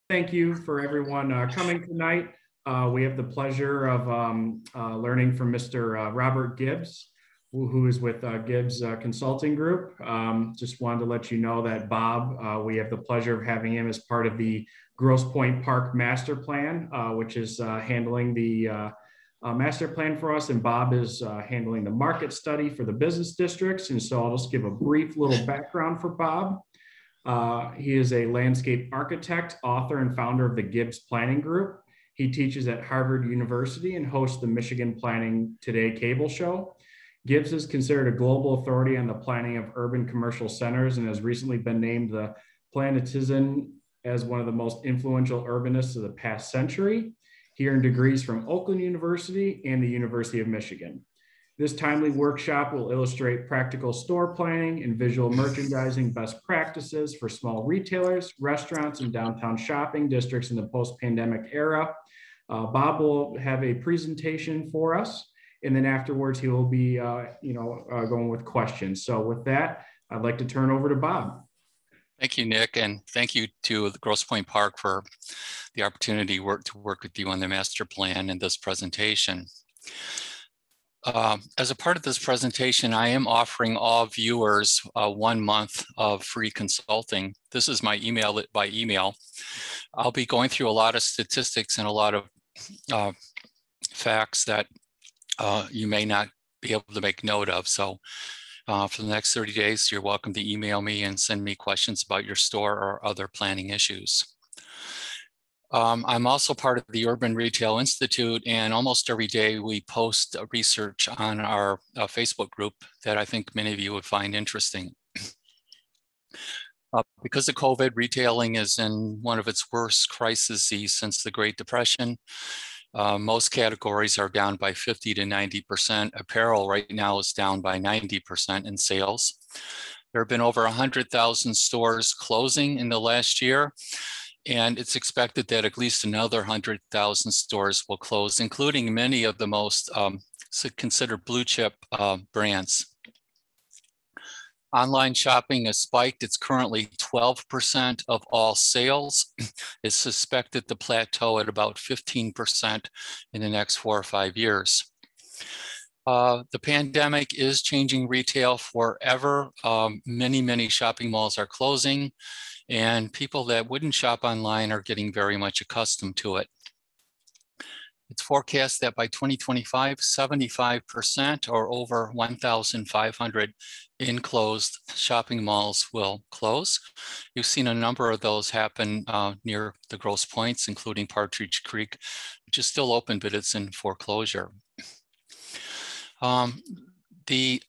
Thank you for everyone coming tonight. We have the pleasure of learning from Mr. Robert Gibbs, who is with Gibbs Consulting Group. Just wanted to let you know that Bob, we have the pleasure of having him as part of the Grosse Pointe Park Master Plan, which is handling the master plan for us. And Bob is handling the market study for the business districts. And so I'll just give a brief little background for Bob. He is a landscape architect, author, and founder of the Gibbs Planning Group. He teaches at Harvard University and hosts the Michigan Planning Today cable show. Gibbs is considered a global authority on the planning of urban commercial centers and has recently been named the Planetizen as one of the most influential urbanists of the past century. He earned degrees from Oakland University and the University of Michigan. This timely workshop will illustrate practical store planning and visual merchandising best practices for small retailers, restaurants, and downtown shopping districts in the post-pandemic era. Bob will have a presentation for us, and then afterwards he will be going with questions. So with that, I'd like to turn over to Bob. Thank you, Nick, and thank you to the Grosse Pointe Park for the opportunity to work with you on the master plan and this presentation. As a part of this presentation, I am offering all viewers 1 month of free consulting. This is my email by email. I'll be going through a lot of statistics and a lot of facts that you may not be able to make note of. So for the next 30 days, you're welcome to email me and send me questions about your store or other planning issues. I'm also part of the Urban Retail Institute, and almost every day we post research on our Facebook group that I think many of you would find interesting. Because of COVID, retailing is in one of its worst crises since the Great Depression. Most categories are down by 50 to 90%. Apparel right now is down by 90% in sales. There have been over 100,000 stores closing in the last year. And it's expected that at least another 100,000 stores will close, including many of the most considered blue chip brands. Online shopping has spiked. It's currently 12% of all sales. It's suspected to plateau at about 15% in the next 4 or 5 years. The pandemic is changing retail forever. Many shopping malls are closing, and people that wouldn't shop online are getting very much accustomed to it. It's forecast that by 2025, 75% or over 1,500 enclosed shopping malls will close. You've seen a number of those happen near the Grosse Pointes, including Partridge Creek, which is still open, but it's in foreclosure. The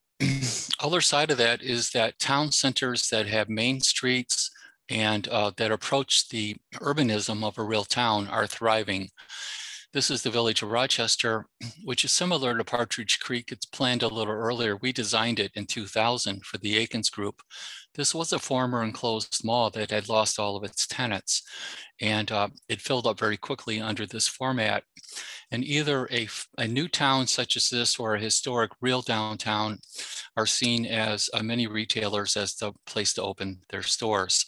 other side of that is that town centers that have main streets and that approach the urbanism of a real town are thriving. This is the village of Rochester, which is similar to Partridge Creek. It's planned a little earlier. We designed it in 2000 for the Akins Group. This was a former enclosed mall that had lost all of its tenants, and it filled up very quickly under this format. And either a new town such as this or a historic real downtown are seen as many retailers as the place to open their stores.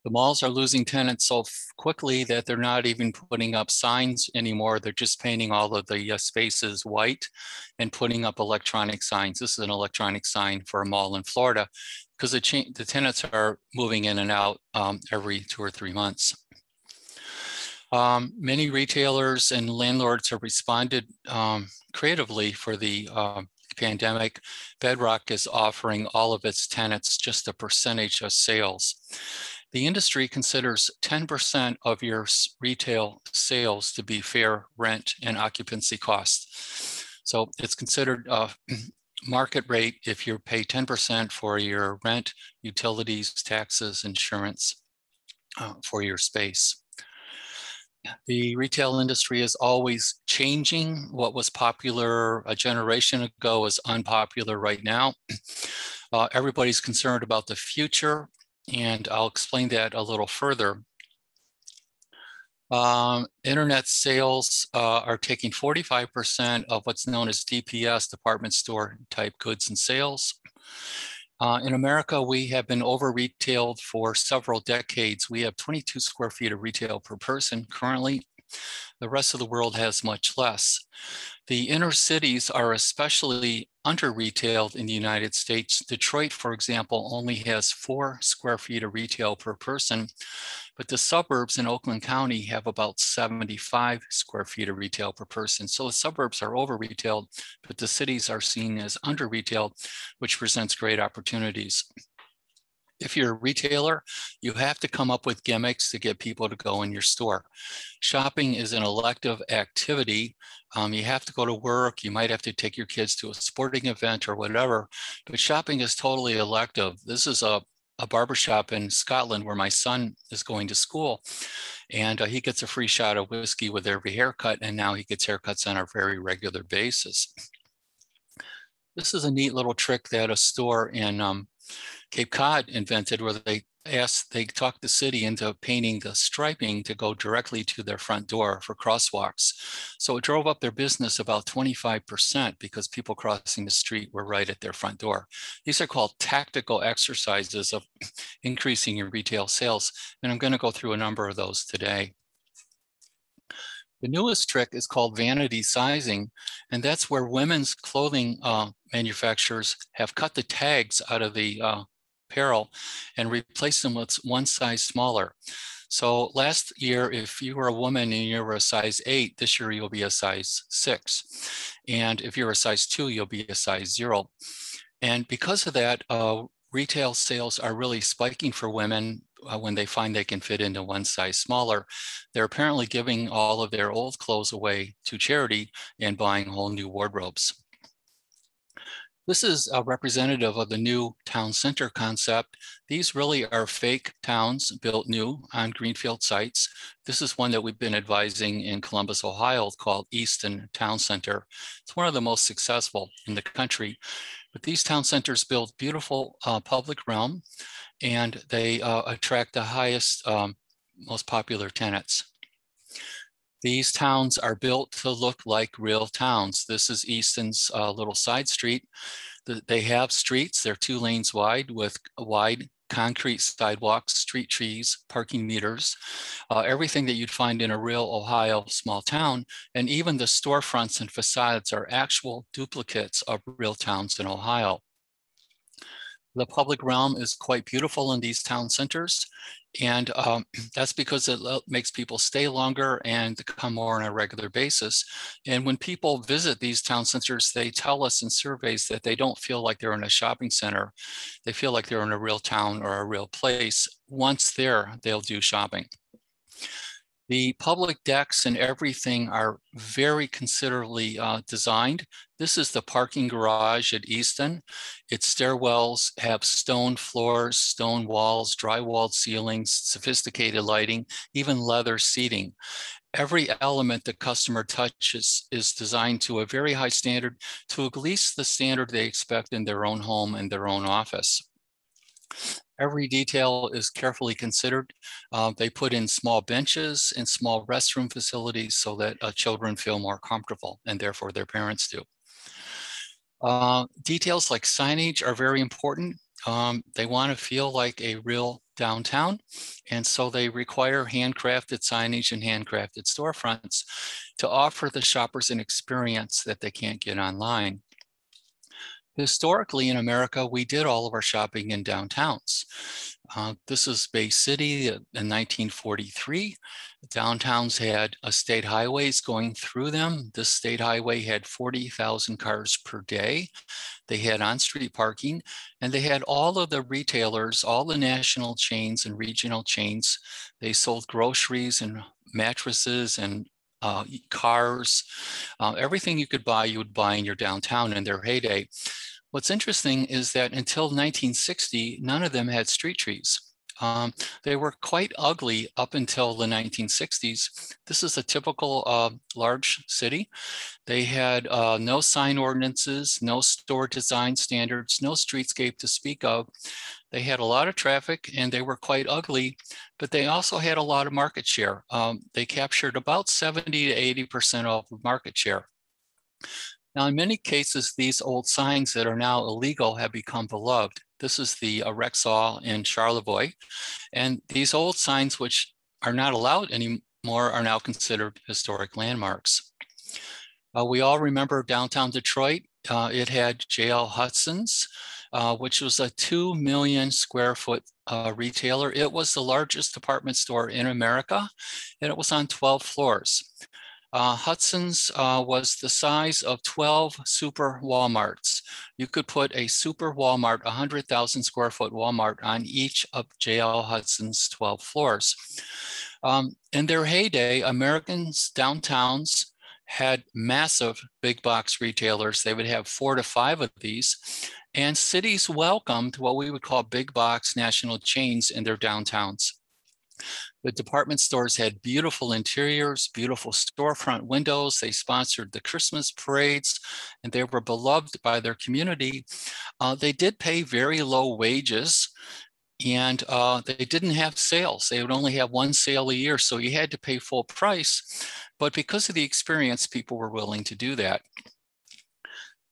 The malls are losing tenants so quickly that they're not even putting up signs anymore. They're just painting all of the spaces white and putting up electronic signs. This is an electronic sign for a mall in Florida because the tenants are moving in and out every 2 or 3 months. Many retailers and landlords have responded creatively for the pandemic. Bedrock is offering all of its tenants just a percentage of sales. The industry considers 10% of your retail sales to be fair rent and occupancy costs. So it's considered market rate if you pay 10% for your rent, utilities, taxes, insurance for your space. The retail industry is always changing. What was popular a generation ago is unpopular right now. Everybody's concerned about the future, and I'll explain that a little further. Internet sales are taking 45% of what's known as DPS, department store type goods and sales. In America, we have been over-retailed for several decades. We have 22 square feet of retail per person currently. The rest of the world has much less. The inner cities are especially under-retailed in the United States. Detroit, for example, only has 4 square feet of retail per person, but the suburbs in Oakland County have about 75 square feet of retail per person. So the suburbs are over-retailed, but the cities are seen as under-retailed, which presents great opportunities. If you're a retailer, you have to come up with gimmicks to get people to go in your store. Shopping is an elective activity. You have to go to work. You might have to take your kids to a sporting event or whatever, but shopping is totally elective. This is a barbershop in Scotland where my son is going to school, and he gets a free shot of whiskey with every haircut, and now he gets haircuts on a very regular basis. This is a neat little trick that a store in Cape Cod invented, where they talked the city into painting the striping to go directly to their front door for crosswalks. So it drove up their business about 25% because people crossing the street were right at their front door. These are called tactical exercises of increasing your retail sales. And I'm going to go through a number of those today. The newest trick is called vanity sizing, and that's where women's clothing manufacturers have cut the tags out of the apparel and replaced them with one size smaller. So last year, if you were a woman and you were a size 8, this year you'll be a size 6. And if you're a size 2, you'll be a size 0. And because of that, retail sales are really spiking for women when they find they can fit into one size smaller. They're apparently giving all of their old clothes away to charity and buying whole new wardrobes. This is a representative of the new town center concept. These really are fake towns built new on greenfield sites. This is one that we've been advising in Columbus, Ohio, called Easton Town Center. It's one of the most successful in the country. But these town centers build beautiful public realm, and they attract the highest, most popular tenants. These towns are built to look like real towns. This is Easton's little side street. They have streets, they're 2 lanes wide with wide concrete sidewalks, street trees, parking meters, everything that you'd find in a real Ohio small town. And even the storefronts and facades are actual duplicates of real towns in Ohio. The public realm is quite beautiful in these town centers, and that's because it makes people stay longer and come more on a regular basis. And when people visit these town centers, they tell us in surveys that they don't feel like they're in a shopping center. They feel like they're in a real town or a real place. Once there, they'll do shopping. The public decks and everything are very considerably designed. This is the parking garage at Easton. Its stairwells have stone floors, stone walls, drywalled ceilings, sophisticated lighting, even leather seating. Every element the customer touches is designed to a very high standard, to at least the standard they expect in their own home and their own office. Every detail is carefully considered. They put in small benches and small restroom facilities so that children feel more comfortable, and therefore their parents do. Details like signage are very important. They want to feel like a real downtown, and so they require handcrafted signage and handcrafted storefronts to offer the shoppers an experience that they can't get online. Historically in America, we did all of our shopping in downtowns. This is Bay City in 1943. The downtowns had state highways going through them. This state highway had 40,000 cars per day. They had on-street parking, and they had all of the retailers, all the national chains and regional chains. They sold groceries and mattresses and cars. Everything you could buy, you would buy in your downtown in their heyday. What's interesting is that until 1960, none of them had street trees. They were quite ugly up until the 1960s. This is a typical large city. They had no sign ordinances, no store design standards, no streetscape to speak of. They had a lot of traffic and they were quite ugly, but they also had a lot of market share. They captured about 70 to 80% of the market share. Now, in many cases, these old signs that are now illegal have become beloved. This is the Rexall in Charlevoix. And these old signs, which are not allowed anymore, are now considered historic landmarks. We all remember downtown Detroit. It had J.L. Hudson's, which was a 2 million square foot retailer. It was the largest department store in America, and it was on 12 floors. Hudson's was the size of 12 super Walmarts. You could put a super Walmart, 100,000 square foot Walmart on each of J.L. Hudson's 12 floors. In their heyday, Americans' downtowns had massive big box retailers. They would have 4 to 5 of these, and cities welcomed what we would call big box national chains in their downtowns. The department stores had beautiful interiors, beautiful storefront windows. They sponsored the Christmas parades, and they were beloved by their community. They did pay very low wages, and they didn't have sales. They would only have one sale a year, so you had to pay full price. But because of the experience, people were willing to do that.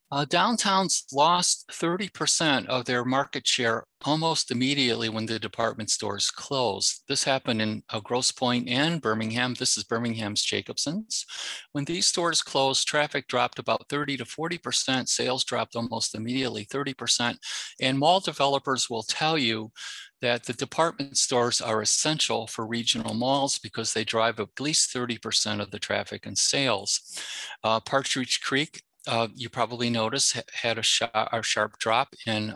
Downtowns lost 30% of their market share almost immediately when the department stores closed. This happened in Grosse Pointe and Birmingham. This is Birmingham's Jacobson's. When these stores closed, traffic dropped about 30 to 40%. Sales dropped almost immediately 30%. And mall developers will tell you that the department stores are essential for regional malls because they drive at least 30% of the traffic and sales. Partridge Creek, you probably noticed, had a sharp drop in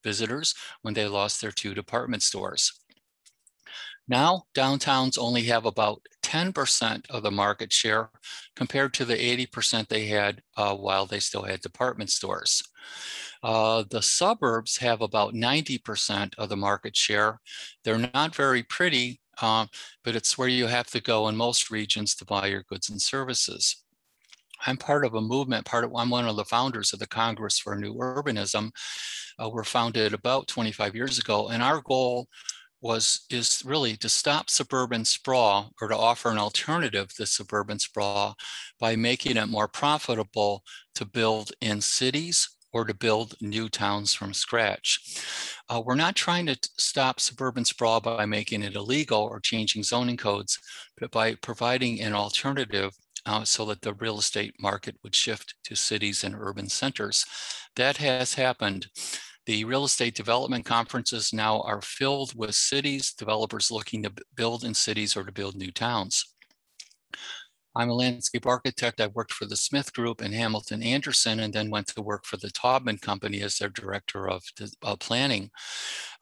visitors when they lost their 2 department stores. Now, downtowns only have about 10% of the market share compared to the 80% they had while they still had department stores. The suburbs have about 90% of the market share. They're not very pretty, but it's where you have to go in most regions to buy your goods and services. I'm part of a movement, I'm one of the founders of the Congress for New Urbanism. We're founded about 25 years ago, and our goal is really to stop suburban sprawl, or to offer an alternative to suburban sprawl by making it more profitable to build in cities or to build new towns from scratch. We're not trying to stop suburban sprawl by making it illegal or changing zoning codes, but by providing an alternative so that the real estate market would shift to cities and urban centers. That has happened. The real estate development conferences now are filled with cities, developers looking to build in cities or to build new towns. I'm a landscape architect. I worked for the Smith Group in Hamilton Anderson, and then went to work for the Taubman Company as their director of planning.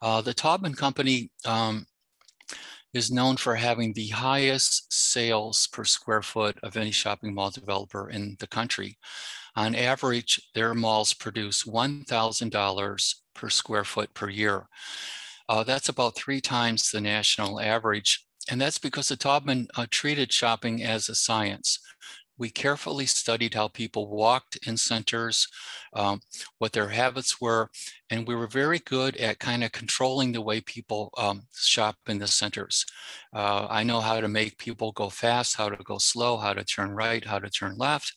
The Taubman Company is known for having the highest sales per square foot of any shopping mall developer in the country. On average, their malls produce $1,000 per square foot per year. That's about 3 times the national average. And that's because the Taubman treated shopping as a science. We carefully studied how people walked in centers, what their habits were, and we were very good at kind of controlling the way people shop in the centers. I know how to make people go fast, how to go slow, how to turn right, how to turn left.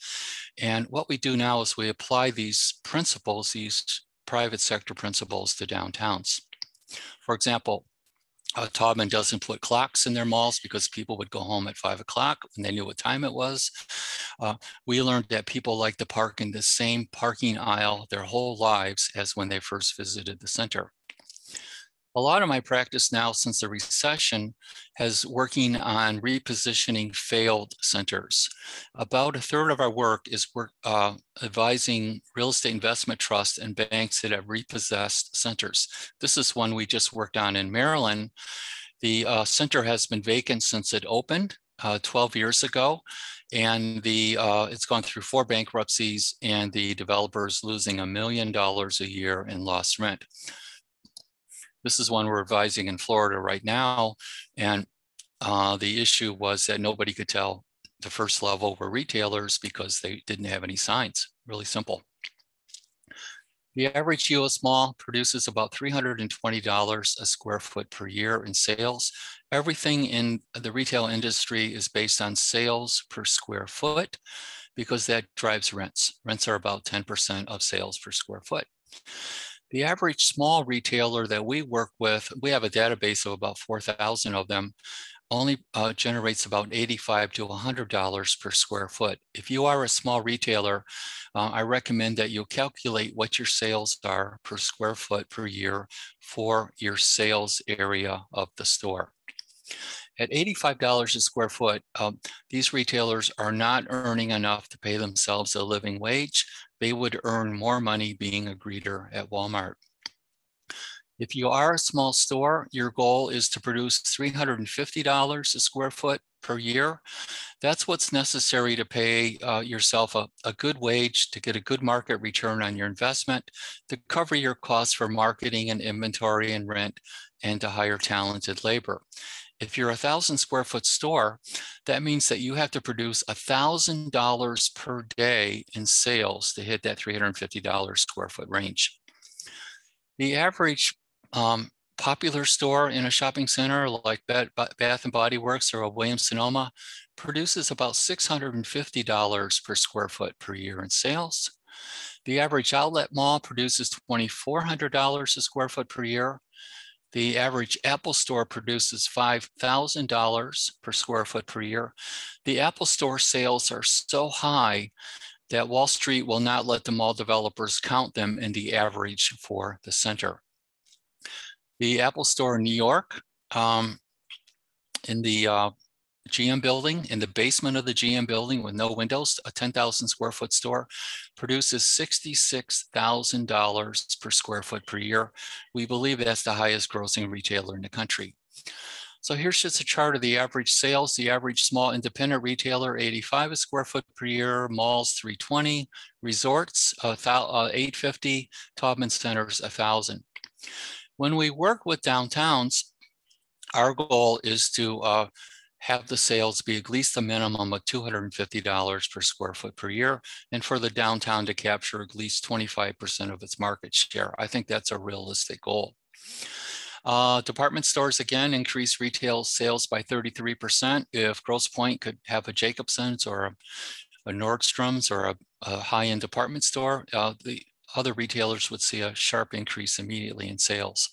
And what we do now is we apply these principles, these private sector principles, to downtowns. For example, Taubman doesn't put clocks in their malls because people would go home at 5 o'clock and they knew what time it was. We learned that people like to park in the same parking aisle their whole lives as when they first visited the center. A lot of my practice now since the recession has working on repositioning failed centers. About a third of our work is advising real estate investment trusts and banks that have repossessed centers. This is one we just worked on in Maryland. The center has been vacant since it opened 12 years ago. And it's gone through 4 bankruptcies, and the developer's losing $1 million a year in lost rent. This is one we're advising in Florida right now. And the issue was that nobody could tell the first level were retailers because they didn't have any signs. Really simple. The average US mall produces about $320 a square foot per year in sales. Everything in the retail industry is based on sales per square foot because that drives rents. Rents are about 10% of sales per square foot. The average small retailer that we work with, we have a database of about 4,000 of them, only generates about $85 to $100 per square foot. If you are a small retailer, I recommend that you calculate what your sales are per square foot per year for your sales area of the store. At $85 a square foot, these retailers are not earning enough to pay themselves a living wage. They would earn more money being a greeter at Walmart. If you are a small store, your goal is to produce $350 a square foot per year. That's what's necessary to pay yourself a good wage, to get a good market return on your investment, to cover your costs for marketing and inventory and rent, and to hire talented labor. If you're a 1,000 square foot store, that means that you have to produce $1,000 per day in sales to hit that $350 square foot range. The average popular store in a shopping center like Bath and Body Works or a Williams-Sonoma produces about $650 per square foot per year in sales. The average outlet mall produces $2,400 a square foot per year. The average Apple store produces $5,000 per square foot per year. The Apple store sales are so high that Wall Street will not let the mall developers count them in the average for the center. The Apple store in New York, in the GM building, in the basement of the GM building with no windows, a 10,000 square foot store, produces $66,000 per square foot per year. We believe that's the highest grossing retailer in the country. So here's just a chart of the average sales. The average small independent retailer, 85 a square foot per year, malls 320, resorts 850, Taubman centers 1,000. When we work with downtowns, our goal is to have the sales be at least a minimum of $250 per square foot per year, and for the downtown to capture at least 25% of its market share. I think that's a realistic goal. Department stores, again, increase retail sales by 33%. If Grosse Pointe could have a Jacobson's or a Nordstrom's or a high-end department store, the other retailers would see a sharp increase immediately in sales.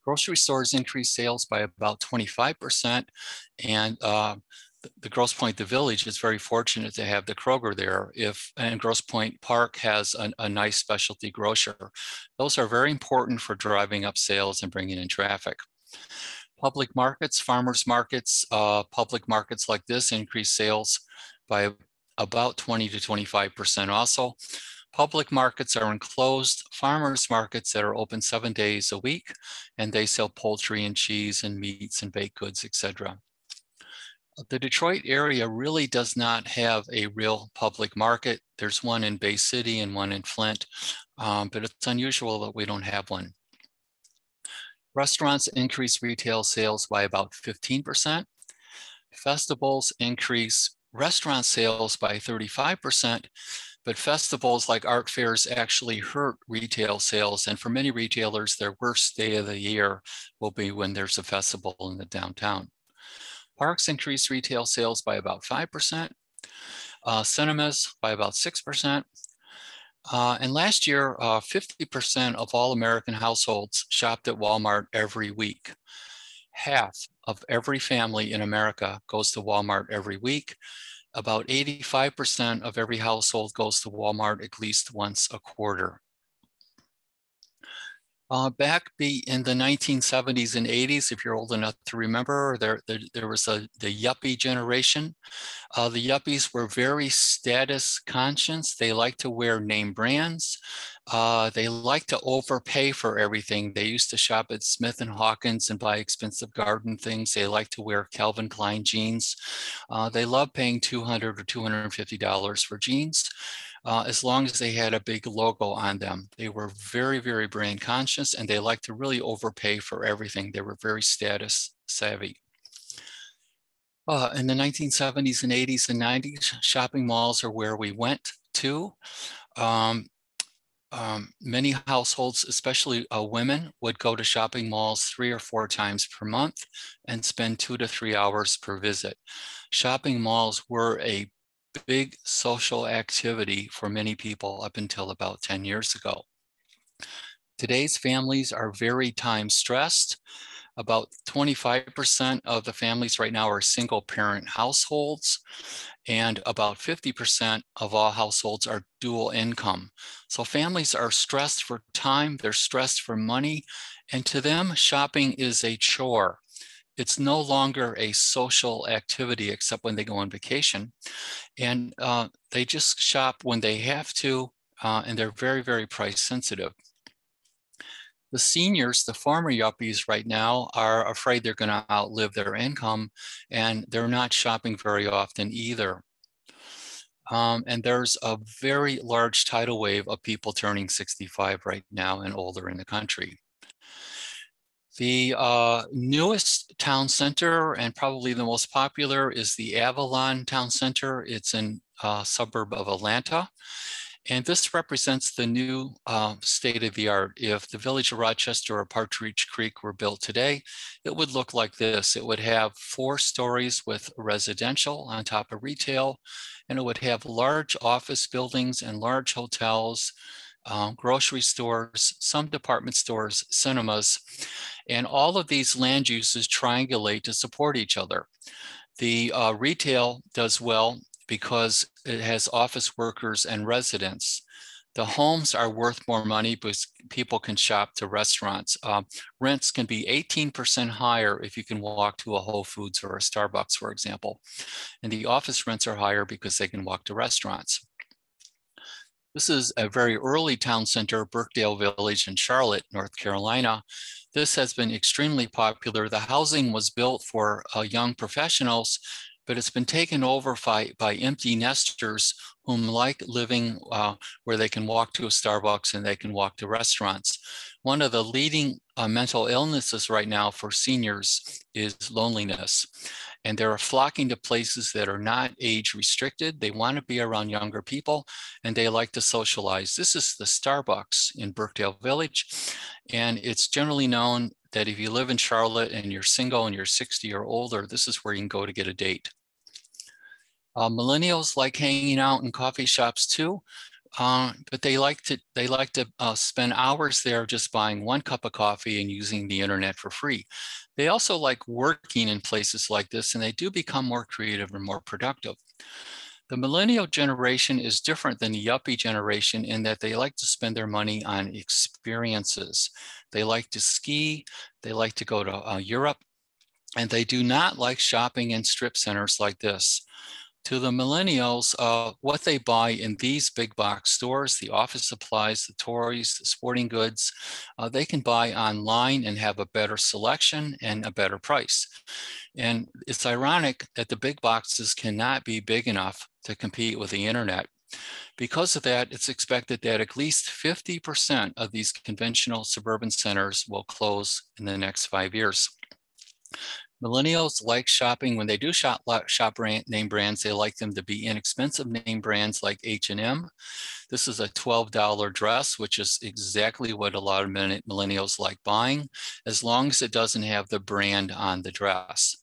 Grocery stores increase sales by about 25%, and the Grosse Pointe, the village, is very fortunate to have the Kroger there. And Grosse Pointe Park has a nice specialty grocer. Those are very important for driving up sales and bringing in traffic. Public markets, farmers markets, public markets like this increase sales by about 20 to 25% also. Public markets are enclosed farmers markets that are open 7 days a week, and they sell poultry and cheese and meats and baked goods, etc. The Detroit area really does not have a real public market. There's one in Bay City and one in Flint, but it's unusual that we don't have one. Restaurants increase retail sales by about 15%. Festivals increase restaurant sales by 35%, but festivals like art fairs actually hurt retail sales. And for many retailers, their worst day of the year will be when there's a festival in the downtown. Parks increase retail sales by about 5%, cinemas by about 6%. And last year, 50% of all American households shopped at Walmart every week. Half of every family in America goes to Walmart every week. About 85% of every household goes to Walmart at least once a quarter. Back in the 1970s and 80s, if you're old enough to remember, there was the yuppie generation. The yuppies were very status conscious. They liked to wear name brands. They liked to overpay for everything. They used to shop at Smith and Hawkins and buy expensive garden things. They liked to wear Calvin Klein jeans. They loved paying $200 or $250 for jeans. As long as they had a big logo on them. They were very, very brand conscious, and they liked to really overpay for everything. They were very status savvy. In the 1970s and 80s and 90s, shopping malls are where we went to. Many households, especially women, would go to shopping malls 3 or 4 times per month and spend 2 to 3 hours per visit. Shopping malls were a big social activity for many people up until about 10 years ago. Today's families are very time stressed. About 25% of the families right now are single parent households, and about 50% of all households are dual income. So families are stressed for time, they're stressed for money, and to them, shopping is a chore. It's no longer a social activity except when they go on vacation. And they just shop when they have to, and they're very, very price sensitive. The seniors, the farmer yuppies right now, are afraid they're going to outlive their income, and they're not shopping very often either. And there's a very large tidal wave of people turning 65 right now and older in the country. The newest town center and probably the most popular is the Avalon Town Center. It's in a suburb of Atlanta. And this represents the new state of the art. If the village of Rochester or Partridge Creek were built today, it would look like this. It would have 4 stories with residential on top of retail, and it would have large office buildings and large hotels, grocery stores, some department stores, cinemas, and all of these land uses triangulate to support each other. The retail does well because it has office workers and residents. The homes are worth more money because people can shop to restaurants. Rents can be 18% higher if you can walk to a Whole Foods or a Starbucks, for example. And the office rents are higher because they can walk to restaurants. This is a very early town center, Birkdale Village in Charlotte, North Carolina. This has been extremely popular. The housing was built for young professionals, but it's been taken over by empty nesters whom like living where they can walk to a Starbucks and they can walk to restaurants. One of the leading mental illnesses right now for seniors is loneliness. And they're flocking to places that are not age restricted. They want to be around younger people and they like to socialize. This is the Starbucks in Birkdale Village. And it's generally known that if you live in Charlotte and you're single and you're 60 or older, this is where you can go to get a date. Millennials like hanging out in coffee shops too, but they like to spend hours there just buying 1 cup of coffee and using the internet for free. They also like working in places like this, and they do become more creative and more productive. The millennial generation is different than the yuppie generation in that they like to spend their money on experiences. They like to ski, they like to go to Europe, and they do not like shopping in strip centers like this. To the millennials, what they buy in these big box stores, the office supplies, the toys, the sporting goods, they can buy online and have a better selection and a better price. And it's ironic that the big boxes cannot be big enough to compete with the internet. Because of that, it's expected that at least 50% of these conventional suburban centers will close in the next 5 years. Millennials like shopping. When they do shop name brands, they like them to be inexpensive name brands like H&M. This is a $12 dress, which is exactly what a lot of millennials like buying, as long as it doesn't have the brand on the dress.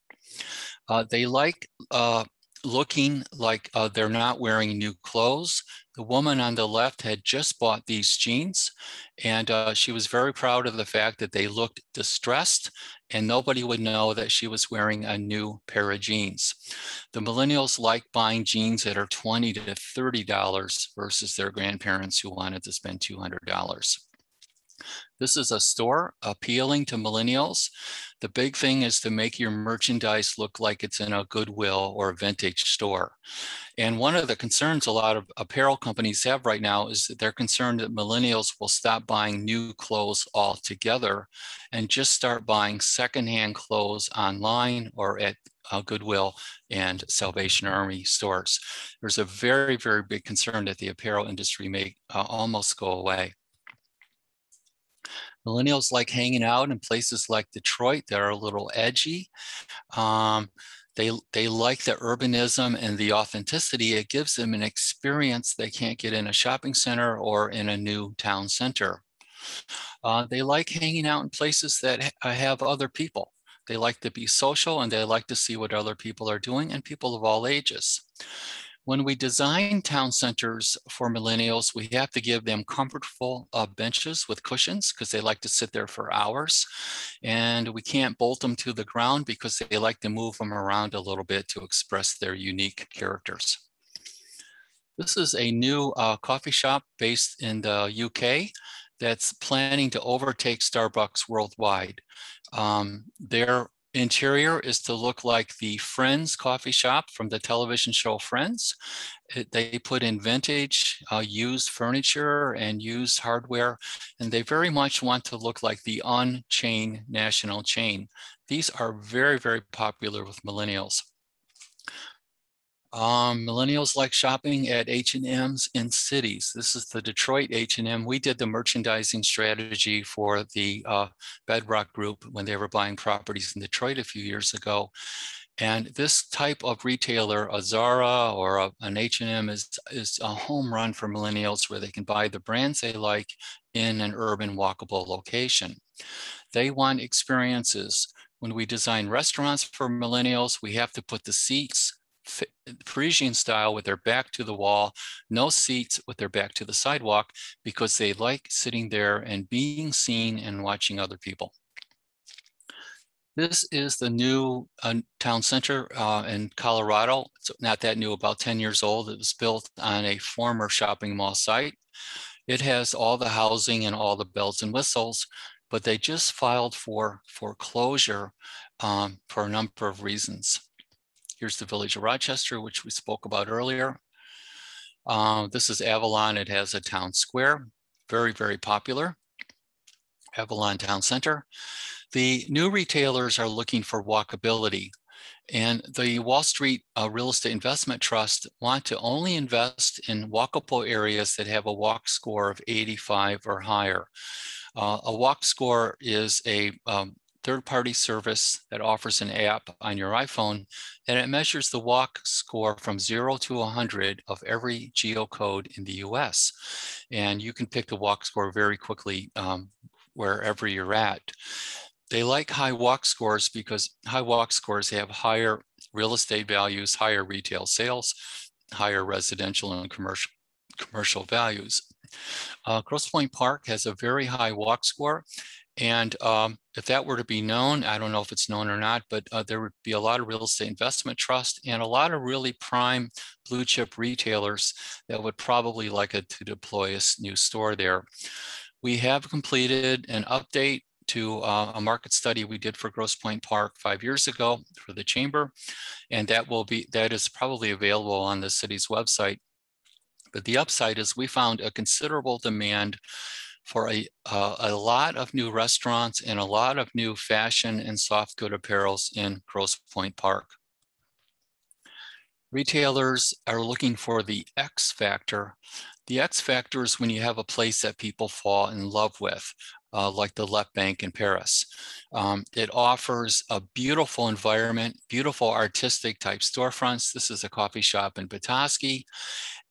They like looking like they're not wearing new clothes. The woman on the left had just bought these jeans, and she was very proud of the fact that they looked distressed and nobody would know that she was wearing a new pair of jeans. The millennials like buying jeans that are $20 to $30 versus their grandparents who wanted to spend $200. This is a store appealing to millennials. The big thing is to make your merchandise look like it's in a Goodwill or a vintage store. And one of the concerns a lot of apparel companies have right now is that they're concerned that millennials will stop buying new clothes altogether and just start buying secondhand clothes online or at Goodwill and Salvation Army stores. There's a very, very big concern that the apparel industry may almost go away. Millennials like hanging out in places like Detroit that are a little edgy. They like the urbanism and the authenticity. It gives them an experience they can't get in a shopping center or in a new town center. They like hanging out in places that have other people. They like to be social and they like to see what other people are doing, and people of all ages. When we design town centers for millennials, we have to give them comfortable benches with cushions because they like to sit there for hours. And we can't bolt them to the ground because they like to move them around a little bit to express their unique characters. This is a new coffee shop based in the UK that's planning to overtake Starbucks worldwide. Their interior is to look like the Friends coffee shop from the television show Friends. They put in vintage, used furniture and used hardware, and they very much want to look like the Unchained national chain. These are very, very popular with millennials. Millennials like shopping at H&M's in cities. This is the Detroit H&M. We did the merchandising strategy for the Bedrock Group when they were buying properties in Detroit a few years ago. And this type of retailer, a Zara or an H&M, is a home run for millennials where they can buy the brands they like in an urban walkable location. They want experiences. When we design restaurants for millennials, we have to put the seats Parisian style with their back to the wall, no seats with their back to the sidewalk, because they like sitting there and being seen and watching other people. This is the new town center in Colorado. It's not that new, about 10 years old. It was built on a former shopping mall site. It has all the housing and all the bells and whistles, but they just filed for foreclosure for a number of reasons. Here's the Village of Rochester, which we spoke about earlier. This is Avalon. It has a town square, very, very popular. Avalon Town Center. The new retailers are looking for walkability, and the Wall Street Real Estate Investment Trust want to only invest in walkable areas that have a walk score of 85 or higher. A walk score is a third-party service that offers an app on your iPhone, and it measures the walk score from 0 to 100 of every geocode in the US. And you can pick the walk score very quickly wherever you're at. They like high walk scores because high walk scores have higher real estate values, higher retail sales, higher residential and commercial values. Grosse Pointe Park has a very high walk score. And if that were to be known, I don't know if it's known or not, but there would be a lot of real estate investment trust and a lot of really prime blue chip retailers that would probably like to deploy a new store there. We have completed an update to a market study we did for Grosse Pointe Park 5 years ago for the chamber, and that is probably available on the city's website. But the upside is we found a considerable demand for a lot of new restaurants and a lot of new fashion and soft good apparels in Grosse Pointe Park. Retailers are looking for the X factor. The X factor is when you have a place that people fall in love with, like the Left Bank in Paris. It offers a beautiful environment, beautiful artistic type storefronts. This is a coffee shop in Petoskey.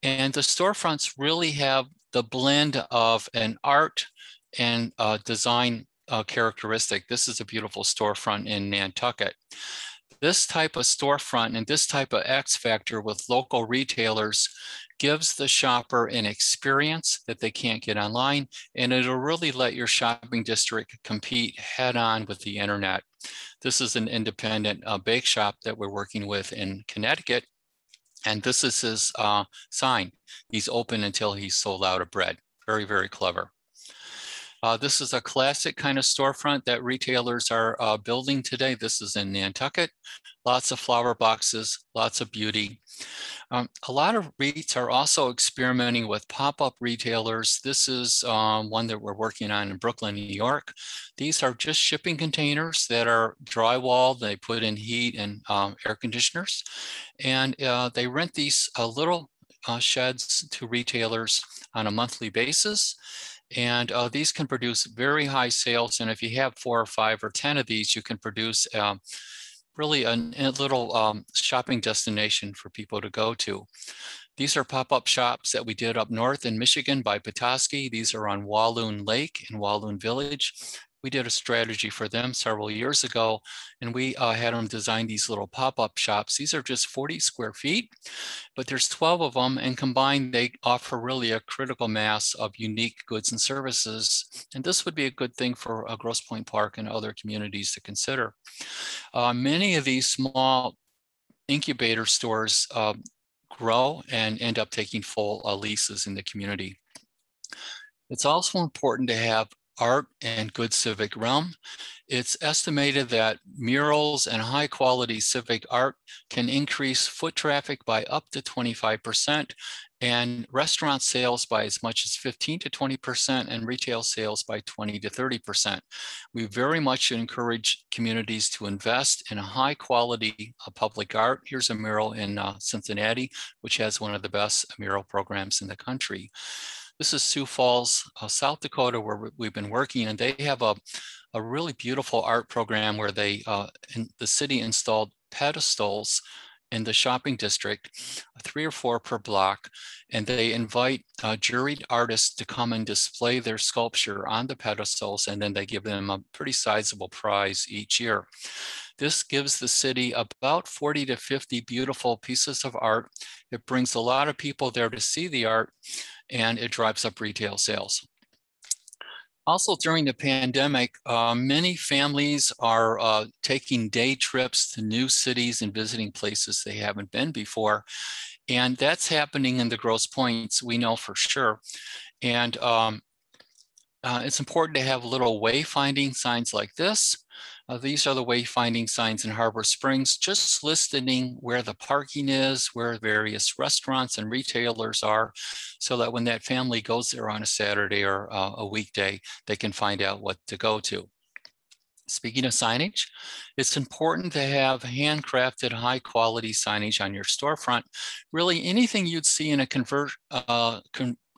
And the storefronts really have the blend of an art and design characteristic. This is a beautiful storefront in Nantucket. This type of storefront and this type of X factor with local retailers gives the shopper an experience that they can't get online, and it'll really let your shopping district compete head on with the internet. This is an independent bake shop that we're working with in Connecticut. And this is his sign. He's open until he's sold out of bread. Very, very clever. This is a classic kind of storefront that retailers are building today. This is in Nantucket. Lots of flower boxes, lots of beauty. A lot of REITs are also experimenting with pop-up retailers. This is one that we're working on in Brooklyn, New York. These are just shipping containers that are drywalled. They put in heat and air conditioners. And they rent these little sheds to retailers on a monthly basis. And these can produce very high sales. And if you have 4 or 5 or 10 of these, you can produce really a little shopping destination for people to go to. These are pop-up shops that we did up north in Michigan by Petoskey. These are on Walloon Lake in Walloon Village. We did a strategy for them several years ago, and we had them design these little pop-up shops. These are just 40 square feet, but there's 12 of them, and combined they offer really a critical mass of unique goods and services. And this would be a good thing for Grosse Pointe Park and other communities to consider. Many of these small incubator stores grow and end up taking full leases in the community. It's also important to have art and good civic realm. It's estimated that murals and high quality civic art can increase foot traffic by up to 25% and restaurant sales by as much as 15 to 20% and retail sales by 20 to 30%. We very much encourage communities to invest in a high quality public art. Here's a mural in Cincinnati, which has one of the best mural programs in the country. This is Sioux Falls, South Dakota, where we've been working, and they have a really beautiful art program where they, the city installed pedestals in the shopping district, 3 or 4 per block, and they invite juried artists to come and display their sculpture on the pedestals, and then they give them a pretty sizable prize each year. This gives the city about 40 to 50 beautiful pieces of art. It brings a lot of people there to see the art, and it drives up retail sales. Also, during the pandemic, many families are taking day trips to new cities and visiting places they haven't been before. And that's happening in the Grosse Pointes, we know for sure. And it's important to have little wayfinding signs like this. These are the wayfinding signs in Harbor Springs, just listing where the parking is, where various restaurants and retailers are, so that when that family goes there on a Saturday or a weekday, they can find out what to go to. Speaking of signage, it's important to have handcrafted high quality signage on your storefront. Really anything you'd see in a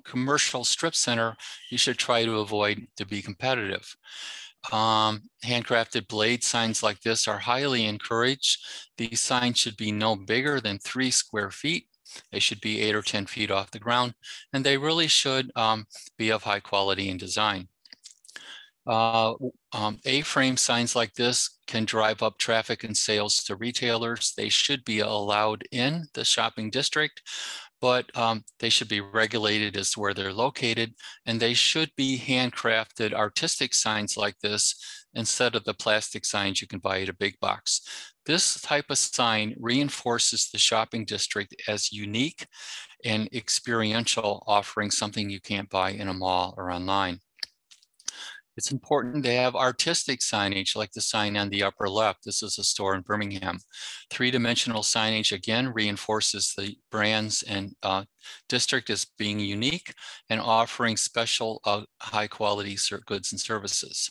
commercial strip center, you should try to avoid to be competitive. Handcrafted blade signs like this are highly encouraged. These signs should be no bigger than 3 square feet. They should be 8 or 10 feet off the ground, and they really should be of high quality and design. A-frame signs like this can drive up traffic and sales to retailers. They should be allowed in the shopping district, but they should be regulated as to where they're located, and they should be handcrafted artistic signs like this instead of the plastic signs you can buy at a big box. This type of sign reinforces the shopping district as unique and experiential, offering something you can't buy in a mall or online. It's important to have artistic signage like the sign on the upper left. This is a store in Birmingham. 3-dimensional signage, again, reinforces the brands and district as being unique and offering special high quality goods and services.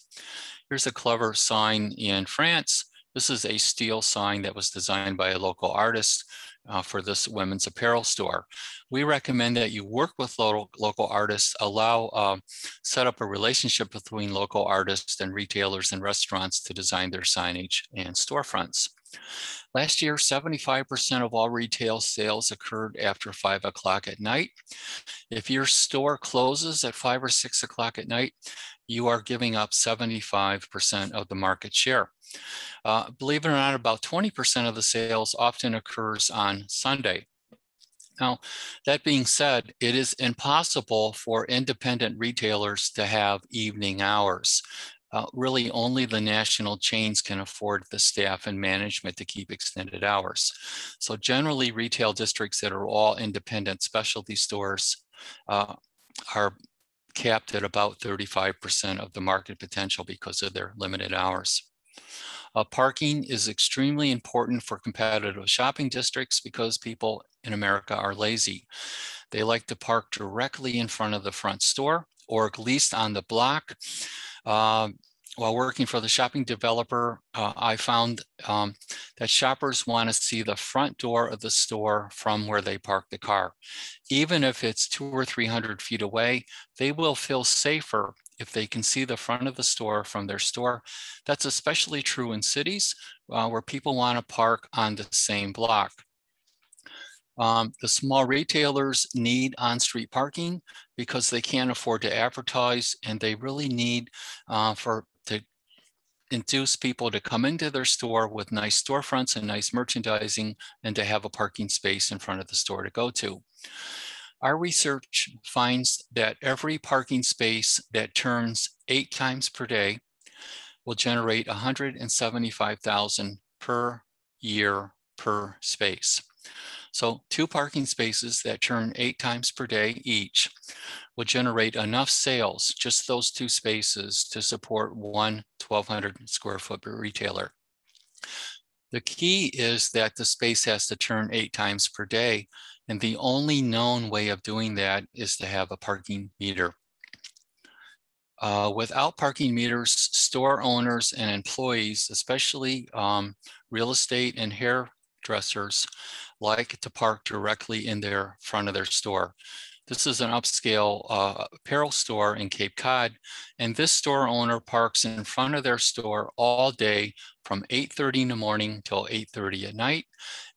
Here's a clever sign in France. This is a steel sign that was designed by a local artist for this women's apparel store. We recommend that you work with local artists, set up a relationship between local artists and retailers and restaurants to design their signage and storefronts. Last year, 75% of all retail sales occurred after 5 o'clock at night. If your store closes at 5 or 6 o'clock at night, you are giving up 75% of the market share. Believe it or not, about 20% of the sales often occurs on Sunday. Now, that being said, it is impossible for independent retailers to have evening hours. Really, only the national chains can afford the staff and management to keep extended hours. So generally, retail districts that are all independent specialty stores are capped at about 35% of the market potential because of their limited hours. Parking is extremely important for competitive shopping districts because people in America are lazy. They like to park directly in front of the front store or at least on the block. While working for the shopping developer, I found that shoppers want to see the front door of the store from where they park the car. Even if it's 200 or 300 feet away, they will feel safer if they can see the front of the store from their store. That's especially true in cities where people want to park on the same block. The small retailers need on-street parking because they can't afford to advertise, and they really need to induce people to come into their store with nice storefronts and nice merchandising and to have a parking space in front of the store to go to. Our research finds that every parking space that turns 8 times per day will generate $175,000 per year per space. So 2 parking spaces that turn 8 times per day each will generate enough sales, just those 2 spaces, to support one 1,200 square foot retailer. The key is that the space has to turn 8 times per day, and the only known way of doing that is to have a parking meter. Without parking meters, store owners and employees, especially real estate and hairdressers, like to park directly in their front of their store. This is an upscale apparel store in Cape Cod, and this store owner parks in front of their store all day from 8:30 in the morning till 8:30 at night.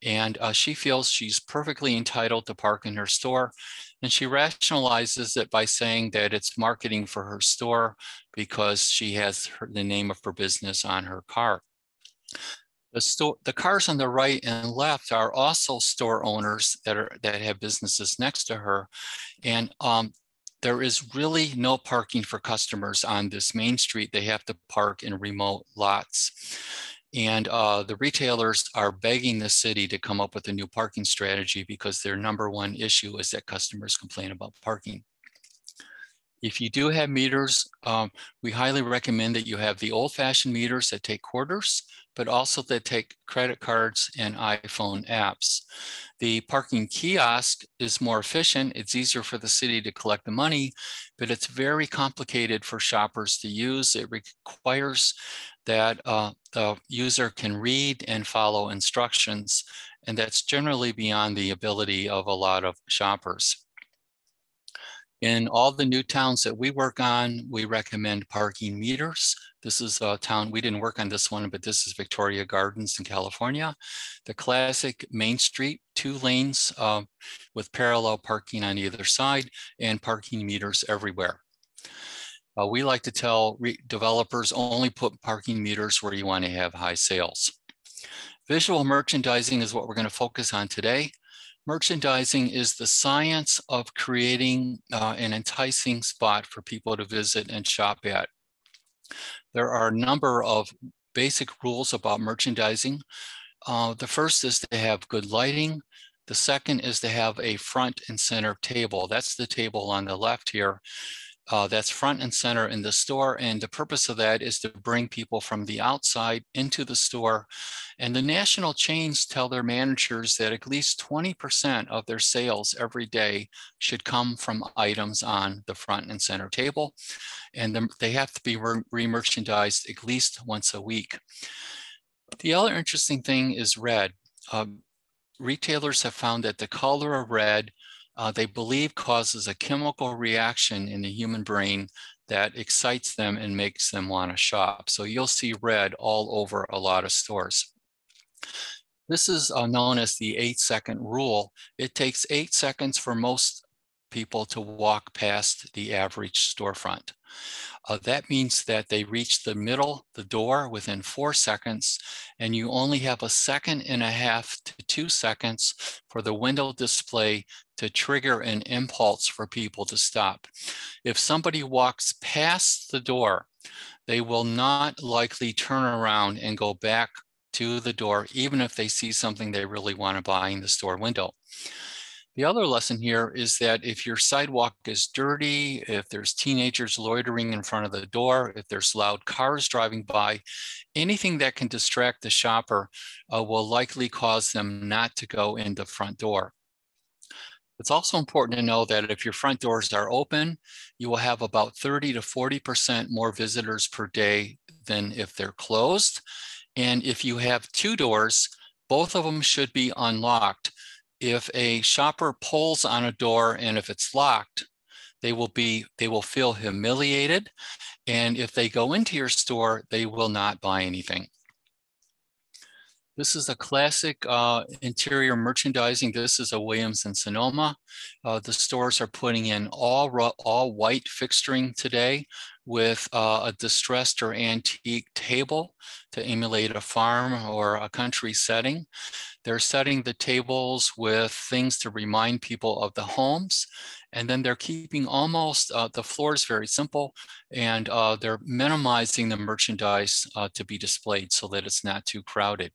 And she feels she's perfectly entitled to park in her store. And she rationalizes it by saying that it's marketing for her store because she has the name of her business on her car. The cars on the right and left are also store owners that have businesses next to her. And there is really no parking for customers on this main street. They have to park in remote lots. And the retailers are begging the city to come up with a new parking strategy because their #1 issue is that customers complain about parking. If you do have meters, we highly recommend that you have the old-fashioned meters that take quarters, but also that take credit cards and iPhone apps. The parking kiosk is more efficient. It's easier for the city to collect the money, but it's very complicated for shoppers to use. It requires that the user can read and follow instructions, and that's generally beyond the ability of a lot of shoppers. In all the new towns that we work on, we recommend parking meters. This is a town, we didn't work on this one, but this is Victoria Gardens in California. The classic Main Street, 2 lanes with parallel parking on either side and parking meters everywhere. We like to tell developers only put parking meters where you want to have high sales. Visual merchandising is what we're going to focus on today. Merchandising is the science of creating an enticing spot for people to visit and shop at. There are a number of basic rules about merchandising. The first is to have good lighting. The second is to have a front and center table. That's the table on the left here. That's front and center in the store. And the purpose of that is to bring people from the outside into the store. And the national chains tell their managers that at least 20% of their sales every day should come from items on the front and center table. And they have to be re-merchandised at least once a week. The other interesting thing is red. Retailers have found that the color of red they believe causes a chemical reaction in the human brain that excites them and makes them want to shop. So you'll see red all over a lot of stores. This is known as the 8-second rule. It takes 8 seconds for most people to walk past the average storefront. That means that they reach the middle, the door, within 4 seconds, and you only have 1.5 to 2 seconds for the window display to trigger an impulse for people to stop. If somebody walks past the door, they will not likely turn around and go back to the door, even if they see something they really want to buy in the store window. The other lesson here is that if your sidewalk is dirty, if there's teenagers loitering in front of the door, if there's loud cars driving by, anything that can distract the shopper will likely cause them not to go in the front door. It's also important to know that if your front doors are open, you will have about 30 to 40% more visitors per day than if they're closed. And if you have 2 doors, both of them should be unlocked. If a shopper pulls on a door and if it's locked, they will feel humiliated. And if they go into your store, they will not buy anything. This is a classic interior merchandising. This is a Williams and Sonoma. The stores are putting in all white fixturing today with a distressed or antique table to emulate a farm or a country setting. They're setting the tables with things to remind people of the homes. And then they're keeping almost, the floor is very simple, and they're minimizing the merchandise to be displayed so that it's not too crowded.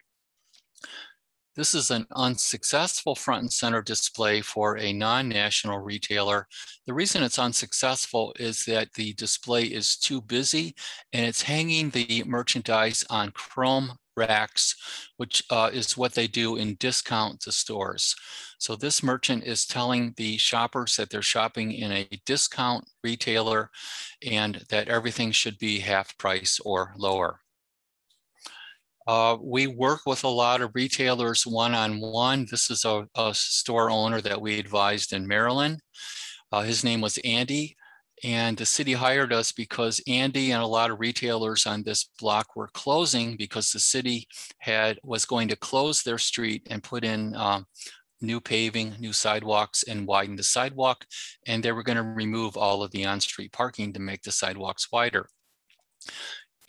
This is an unsuccessful front and center display for a non-national retailer. The reason it's unsuccessful is that the display is too busy and it's hanging the merchandise on chrome racks, which is what they do in discount stores. So this merchant is telling the shoppers that they're shopping in a discount retailer and that everything should be half price or lower. We work with a lot of retailers one-on-one. This is a store owner that we advised in Maryland. His name was Andy, and the city hired us because Andy and a lot of retailers on this block were closing because the city was going to close their street and put in new paving, new sidewalks, and widen the sidewalk. And they were going to remove all of the on-street parking to make the sidewalks wider.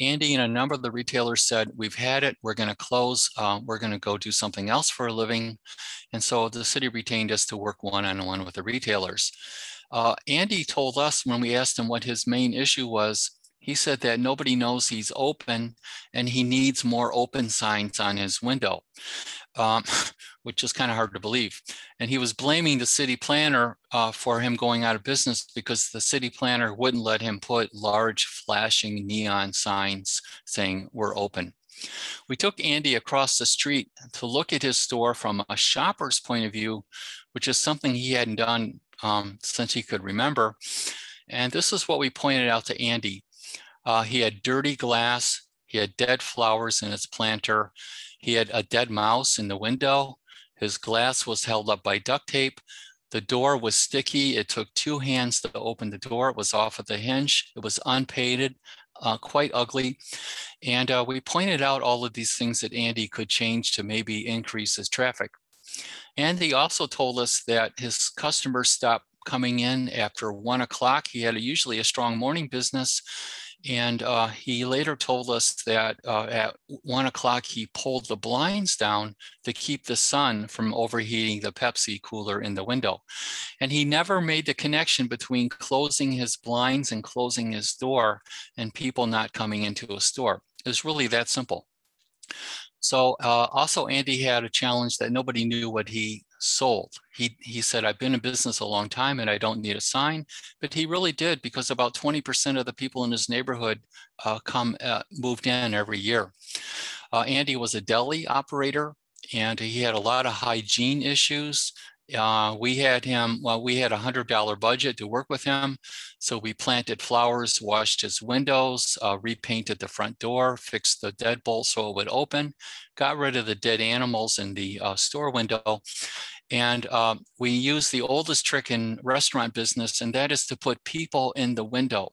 Andy and a number of the retailers said, we've had it, we're going to close, we're going to go do something else for a living. And so the city retained us to work one-on-one with the retailers. Andy told us when we asked him what his main issue was, he said that nobody knows he's open and he needs more open signs on his window, which is kind of hard to believe. And he was blaming the city planner for him going out of business because the city planner wouldn't let him put large flashing neon signs saying we're open. We took Andy across the street to look at his store from a shopper's point of view, which is something he hadn't done since he could remember. And this is what we pointed out to Andy. He had dirty glass, he had dead flowers in his planter, he had a dead mouse in the window, his glass was held up by duct tape, the door was sticky, it took 2 hands to open the door, it was off at the hinge, it was unpainted, quite ugly. And we pointed out all of these things that Andy could change to maybe increase his traffic. Andy also told us that his customers stopped coming in after 1 o'clock. He had usually a strong morning business. And he later told us that at 1 o'clock, he pulled the blinds down to keep the sun from overheating the Pepsi cooler in the window. And he never made the connection between closing his blinds and closing his door and people not coming into a store. It was really that simple. So also Andy had a challenge that nobody knew what he sold. He said, I've been in business a long time and I don't need a sign, but he really did because about 20% of the people in his neighborhood moved in every year. Andy was a deli operator and he had a lot of hygiene issues. We had a $100 budget to work with him. So we planted flowers, washed his windows, repainted the front door, fixed the deadbolt so it would open, got rid of the dead animals in the store window. And we use the oldest trick in restaurant business, and that is to put people in the window.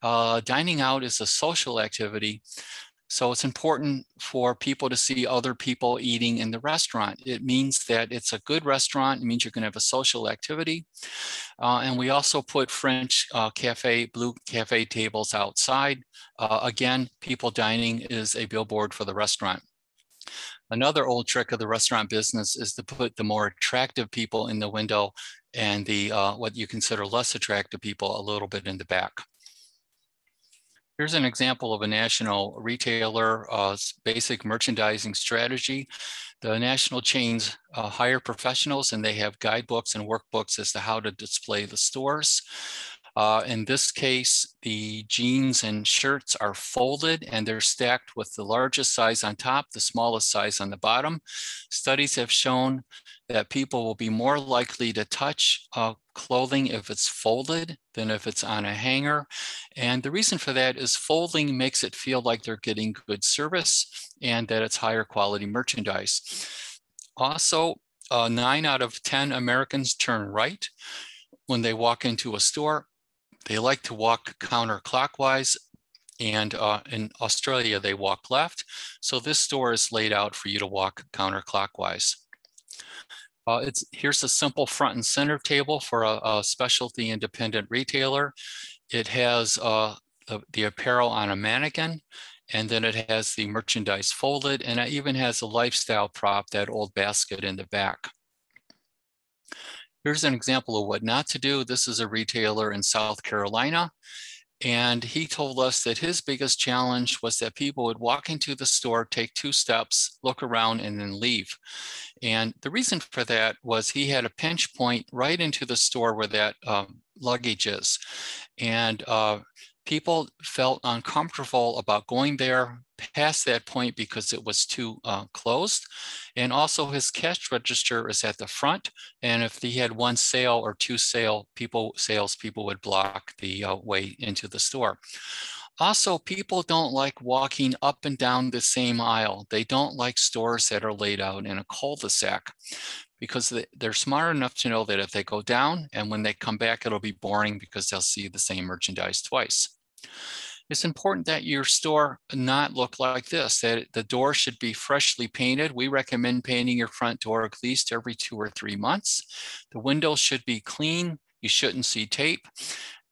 Dining out is a social activity. So it's important for people to see other people eating in the restaurant. It means that it's a good restaurant. It means you're going to have a social activity. And we also put French blue cafe tables outside. Again, people dining is a billboard for the restaurant. Another old trick of the restaurant business is to put the more attractive people in the window and the what you consider less attractive people a little bit in the back. Here's an example of a national retailer basic merchandising strategy. The national chains hire professionals and they have guidebooks and workbooks as to how to display the stores. In this case, the jeans and shirts are folded and they're stacked with the largest size on top, the smallest size on the bottom. Studies have shown that people will be more likely to touch clothing if it's folded than if it's on a hanger. And the reason for that is folding makes it feel like they're getting good service and that it's higher quality merchandise. Also, 9 out of 10 Americans turn right when they walk into a store. They like to walk counterclockwise. And in Australia, they walk left. So this store is laid out for you to walk counterclockwise. Here's a simple front and center table for a specialty independent retailer. It has the apparel on a mannequin, and then it has the merchandise folded, and it even has a lifestyle prop, that old basket in the back. Here's an example of what not to do. This is a retailer in South Carolina. And he told us that his biggest challenge was that people would walk into the store, take 2 steps, look around, and then leave. And the reason for that was he had a pinch point right into the store where that luggage is. And people felt uncomfortable about going there past that point because it was too closed. And also his cash register is at the front. And if he had 1 sale or 2 salespeople would block the way into the store. Also, people don't like walking up and down the same aisle. They don't like stores that are laid out in a cul-de-sac, because they're smart enough to know that if they go down and when they come back, it'll be boring because they'll see the same merchandise twice. It's important that your store not look like this, that the door should be freshly painted. We recommend painting your front door at least every 2 or 3 months. The windows should be clean. You shouldn't see tape.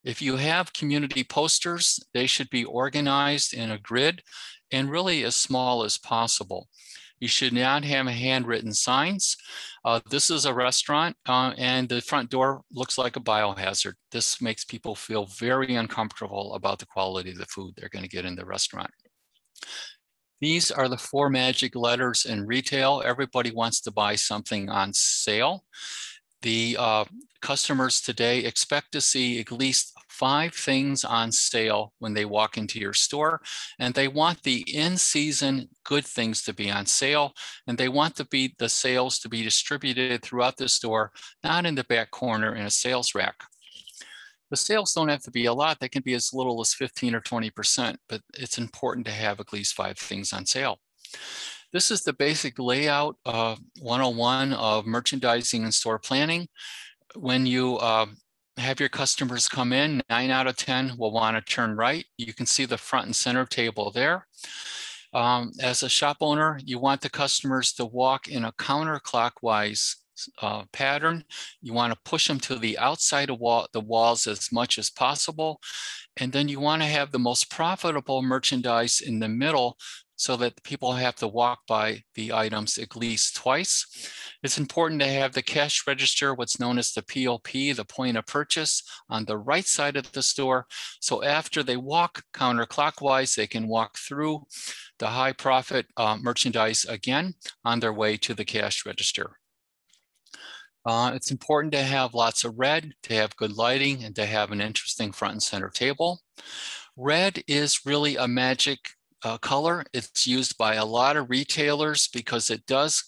If you have community posters, they should be organized in a grid and really as small as possible. You should not have handwritten signs. This is a restaurant and the front door looks like a biohazard. This makes people feel very uncomfortable about the quality of the food they're going to get in the restaurant. These are the 4 magic letters in retail. Everybody wants to buy something on sale. The customers today expect to see at least 5 things on sale when they walk into your store, and they want the in-season good things to be on sale, and they want the sales to be distributed throughout the store, not in the back corner in a sales rack. The sales don't have to be a lot. They can be as little as 15 or 20%, but it's important to have at least 5 things on sale. This is the basic layout 101 of merchandising and store planning. When you have your customers come in, 9 out of 10 will want to turn right. You can see the front and center table there. As a shop owner, you want the customers to walk in a counterclockwise pattern. You want to push them to the outside of the walls as much as possible. And then you want to have the most profitable merchandise in the middle so that people have to walk by the items at least twice. It's important to have the cash register, what's known as the POP, the point of purchase, on the right side of the store. So after they walk counterclockwise, they can walk through the high profit merchandise again on their way to the cash register. It's important to have lots of red, to have good lighting, and to have an interesting front and center table. Red is really a magic color. It's used by a lot of retailers because it does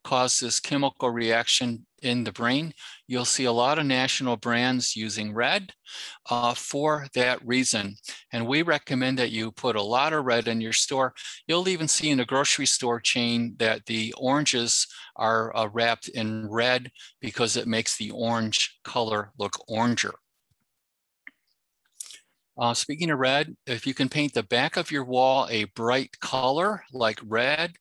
cause this chemical reaction in the brain. You'll see a lot of national brands using red for that reason. And we recommend that you put a lot of red in your store. You'll even see in a grocery store chain that the oranges are wrapped in red because it makes the orange color look oranger. Speaking of red, if you can paint the back of your wall a bright color like red,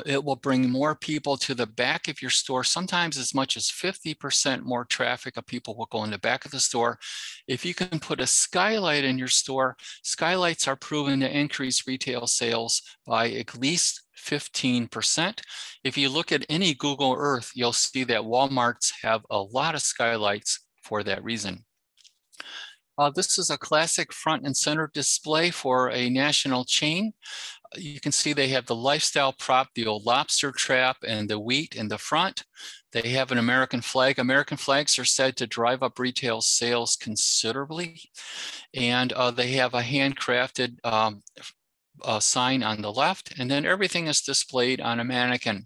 it will bring more people to the back of your store. Sometimes as much as 50% more traffic of people will go in the back of the store. If you can put a skylight in your store, skylights are proven to increase retail sales by at least 15%. If you look at any Google Earth, you'll see that Walmarts have a lot of skylights for that reason. This is a classic front and center display for a national chain. You can see they have the lifestyle prop, the old lobster trap, and the wheat in the front. They have an American flag. American flags are said to drive up retail sales considerably. And they have a handcrafted sign on the left, and then everything is displayed on a mannequin.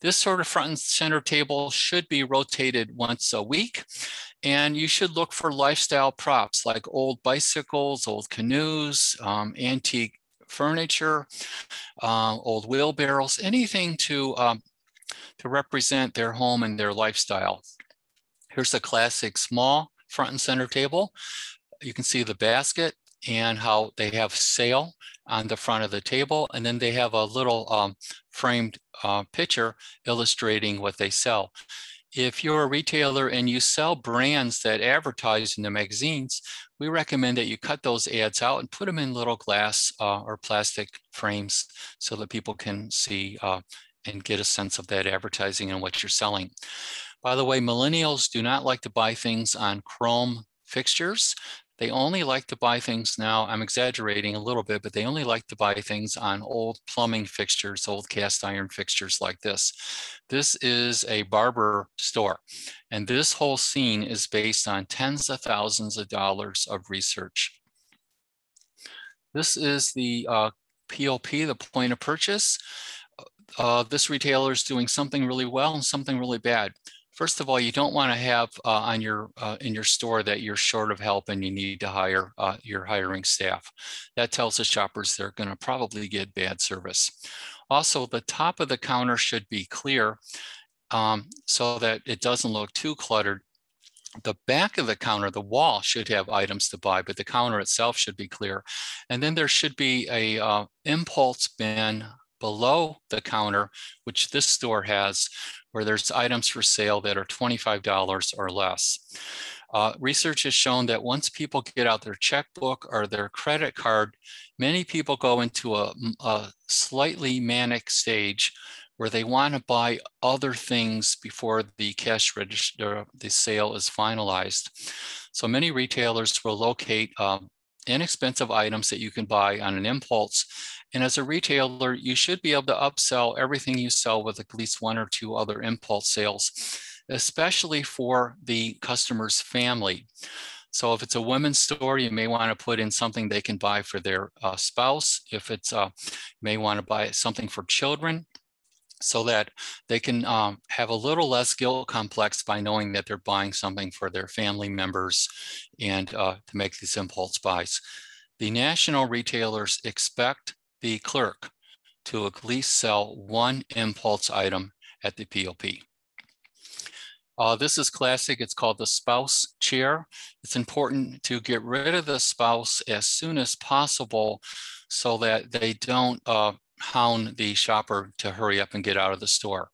This sort of front and center table should be rotated once a week. And you should look for lifestyle props like old bicycles, old canoes, antique furniture, old wheelbarrows, anything to represent their home and their lifestyle. Here's a classic small front and center table. You can see the basket. and how they have sale on the front of the table. And then they have a little framed picture illustrating what they sell. If you're a retailer and you sell brands that advertise in the magazines, we recommend that you cut those ads out and put them in little glass or plastic frames so that people can see and get a sense of that advertising and what you're selling. By the way, millennials do not like to buy things on chrome fixtures. They only like to buy things now, I'm exaggerating a little bit, but they only like to buy things on old plumbing fixtures, old cast iron fixtures like this. This is a barber store, and this whole scene is based on tens of thousands of dollars of research. This is the POP, the point of purchase. This retailer is doing something really well and something really bad. First of all, you don't want to have on your in your store that you're short of help and you need to hire your hiring staff. That tells the shoppers they're going to probably get bad service. Also, the top of the counter should be clear so that it doesn't look too cluttered. The back of the counter, the wall, should have items to buy, but the counter itself should be clear. And then there should be a impulse bin below the counter, which this store has, where there's items for sale that are $25 or less. Research has shown that once people get out their checkbook or their credit card, many people go into a slightly manic stage where they want to buy other things before the cash register, the sale is finalized. So many retailers will locate inexpensive items that you can buy on an impulse. And as a retailer, you should be able to upsell everything you sell with at least one or two other impulse sales, especially for the customer's family. So if it's a women's store, you may want to put in something they can buy for their spouse. If it's, you may want to buy something for children, so that they can have a little less guilt complex by knowing that they're buying something for their family members and to make these impulse buys. The national retailers expect the clerk to at least sell one impulse item at the POP. This is classic. It's called the spouse chair. It's important to get rid of the spouse as soon as possible so that they don't hound the shopper to hurry up and get out of the store.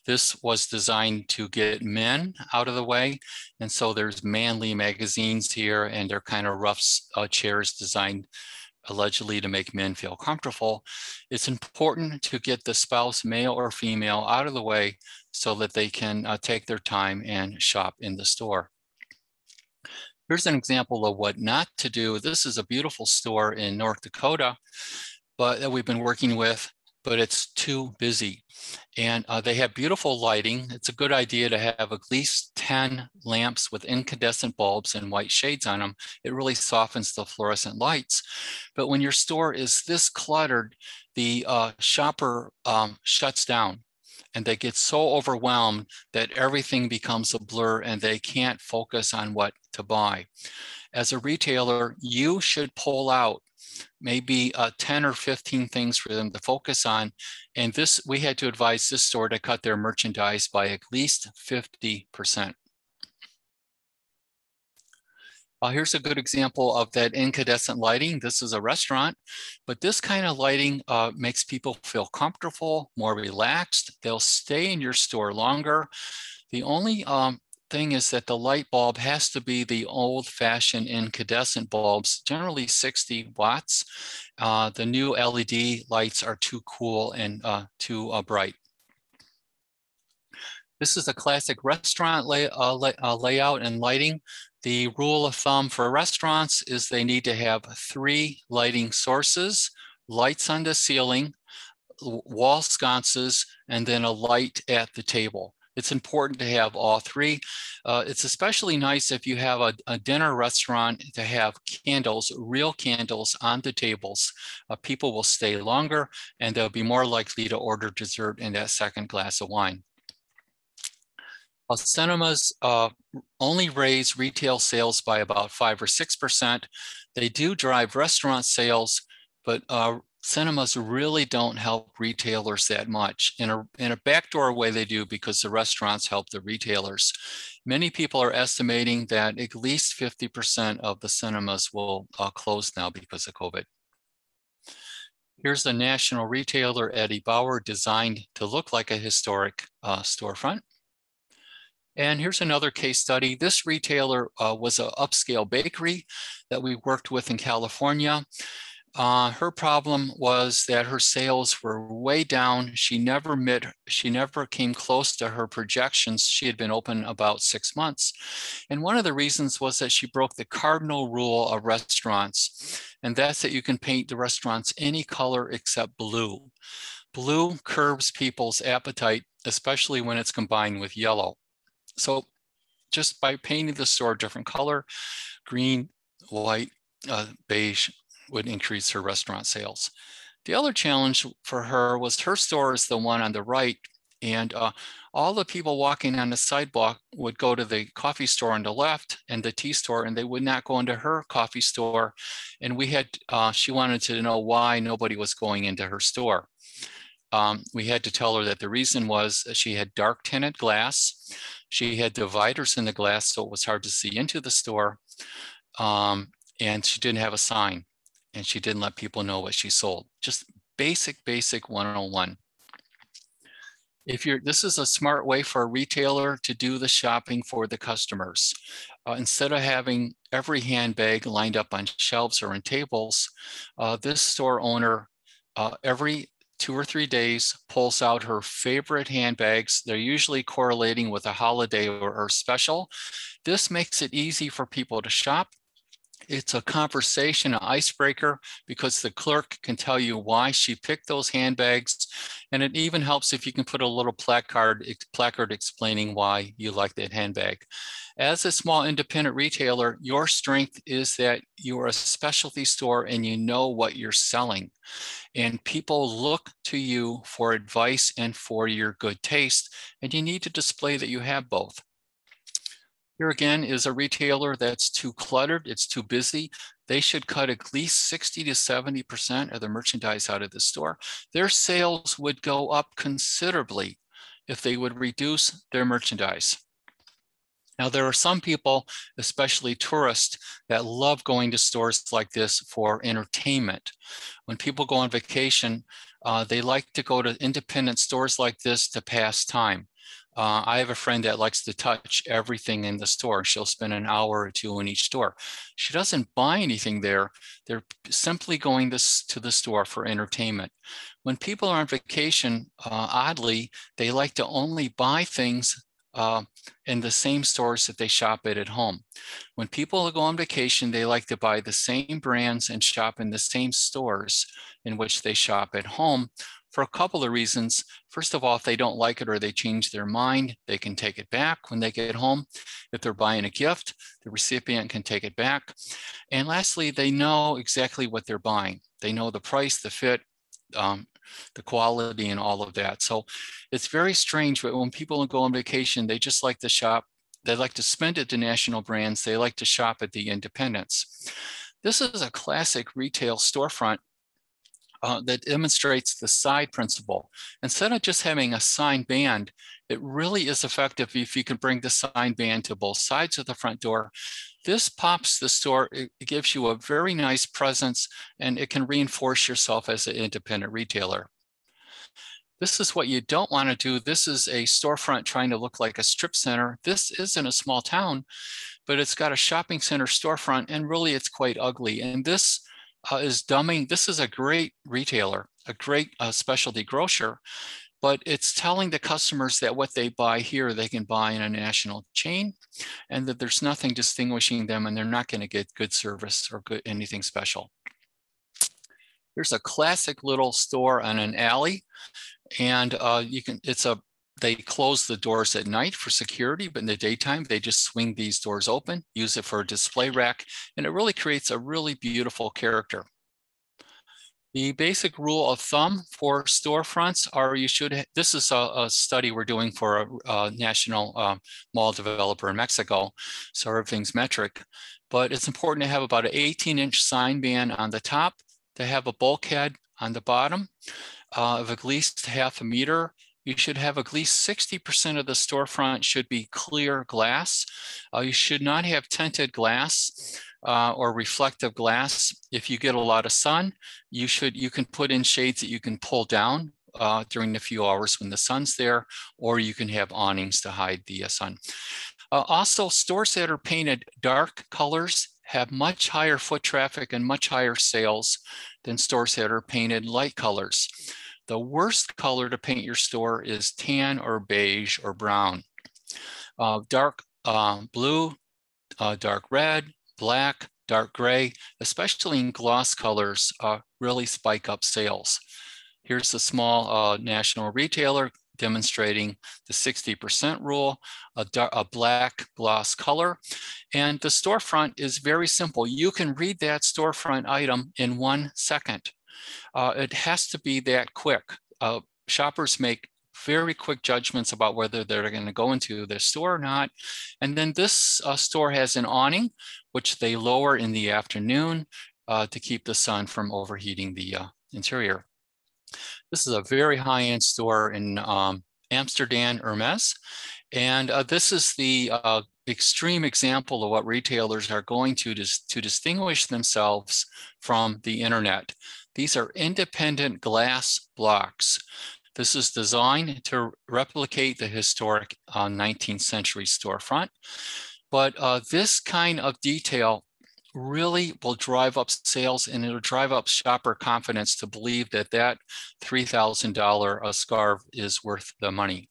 This was designed to get men out of the way. And so there's manly magazines here, and they're kind of rough chairs designed allegedly to make men feel comfortable. It's important to get the spouse, male or female, out of the way so that they can take their time and shop in the store. Here's an example of what not to do. This is a beautiful store in North Dakota, but that we've been working with, but it's too busy. And they have beautiful lighting. It's a good idea to have at least 10 lamps with incandescent bulbs and white shades on them. It really softens the fluorescent lights. But when your store is this cluttered, the shopper shuts down, and they get so overwhelmed that everything becomes a blur and they can't focus on what to buy. As a retailer, you should pull out maybe 10 or 15 things for them to focus on. And this, we had to advise this store to cut their merchandise by at least 50%. Here's a good example of that incandescent lighting. This is a restaurant, but this kind of lighting makes people feel comfortable, more relaxed. They'll stay in your store longer. The only thing is that the light bulb has to be the old-fashioned incandescent bulbs, generally 60 watts. The new LED lights are too cool and too bright. This is a classic restaurant layout and lighting. The rule of thumb for restaurants is they need to have 3 lighting sources, lights on the ceiling, wall sconces, and then a light at the table. It's important to have all 3. It's especially nice if you have a dinner restaurant to have candles, real candles on the tables. People will stay longer and they'll be more likely to order dessert and that second glass of wine. Cinemas only raise retail sales by about 5 or 6%. They do drive restaurant sales, but cinemas really don't help retailers that much. In a backdoor way they do, because the restaurants help the retailers. Many people are estimating that at least 50% of the cinemas will close now because of COVID. Here's the national retailer, Eddie Bauer, designed to look like a historic storefront. And here's another case study. This retailer was an upscale bakery that we worked with in California. Her problem was that her sales were way down. She never came close to her projections. She had been open about 6 months. And one of the reasons was that she broke the cardinal rule of restaurants. And that's that you can paint the restaurants any color except blue. Blue curbs people's appetite, especially when it's combined with yellow. So just by painting the store a different color, green, white, beige, would increase her restaurant sales. The other challenge for her was her store is the one on the right, and all the people walking on the sidewalk would go to the coffee store on the left and the tea store, and they would not go into her coffee store. And she wanted to know why nobody was going into her store. We had to tell her that the reason was that she had dark tinted glass. She had dividers in the glass, so it was hard to see into the store. And she didn't have a sign, and she didn't let people know what she sold. Just basic 101. This is a smart way for a retailer to do the shopping for the customers. Instead of having every handbag lined up on shelves or in tables, this store owner, every 2 or 3 days, pulls out her favorite handbags. They're usually correlating with a holiday or special. This makes it easy for people to shop. It's a conversation, an icebreaker, because the clerk can tell you why she picked those handbags. And it even helps if you can put a little placard explaining why you like that handbag. As a small independent retailer, your strength is that you're a specialty store and you know what you're selling. And people look to you for advice and for your good taste, and you need to display that you have both. Here again is a retailer that's too cluttered, it's too busy. They should cut at least 60 to 70% of the merchandise out of the store. Their sales would go up considerably if they would reduce their merchandise. Now, there are some people, especially tourists, that love going to stores like this for entertainment. When people go on vacation, they like to go to independent stores like this to pass time. I have a friend that likes to touch everything in the store. She'll spend an hour or two in each store. She doesn't buy anything there. They're simply going to the store for entertainment. When people are on vacation, oddly, they like to only buy things in the same stores that they shop at home. When people go on vacation, they like to buy the same brands and shop in the same stores in which they shop at home, for a couple of reasons. First of all, if they don't like it or they change their mind, they can take it back when they get home. If they're buying a gift, the recipient can take it back. And lastly, they know exactly what they're buying. They know the price, the fit, the quality, and all of that. So it's very strange, but when people go on vacation, they just like to shop. They like to spend at the national brands. They like to shop at the independents. This is a classic retail storefront that demonstrates the side principle. Instead of just having a sign band, it really is effective if you can bring the sign band to both sides of the front door. This pops the store. It gives you a very nice presence, and it can reinforce yourself as an independent retailer. This is what you don't want to do. This is a storefront trying to look like a strip center. This isn't a small town, but it's got a shopping center storefront, and really it's quite ugly. And this this is a great retailer, a great specialty grocer, but it's telling the customers that what they buy here, they can buy in a national chain, and that there's nothing distinguishing them, and they're not going to get good service or anything special. Here's a classic little store on an alley, and they close the doors at night for security, but in the daytime, they just swing these doors open, use it for a display rack, and it really creates a really beautiful character. The basic rule of thumb for storefronts are this is a study we're doing for a national mall developer in Mexico, so everything's metric, but it's important to have about an 18-inch sign band on the top, to have a bulkhead on the bottom of at least 1/2 meter. You should have at least 60% of the storefront should be clear glass. You should not have tinted glass or reflective glass. If you get a lot of sun, you can put in shades that you can pull down during the few hours when the sun's there, or you can have awnings to hide the sun. Also, stores that are painted dark colors have much higher foot traffic and much higher sales than stores that are painted light colors. The worst color to paint your store is tan or beige or brown. Dark blue, dark red, black, dark gray, especially in gloss colors, really spike up sales. Here's a small national retailer demonstrating the 60% rule, a black gloss color. And the storefront is very simple. You can read that storefront item in 1 second. It has to be that quick. Shoppers make very quick judgments about whether they're going to go into the store or not. And then this store has an awning, which they lower in the afternoon to keep the sun from overheating the interior. This is a very high-end store in Amsterdam, Hermes. And this is the extreme example of what retailers are going to distinguish themselves from the internet. These are independent glass blocks. This is designed to replicate the historic 19th century storefront. But this kind of detail really will drive up sales, and it'll drive up shopper confidence to believe that that $3,000 scarf is worth the money.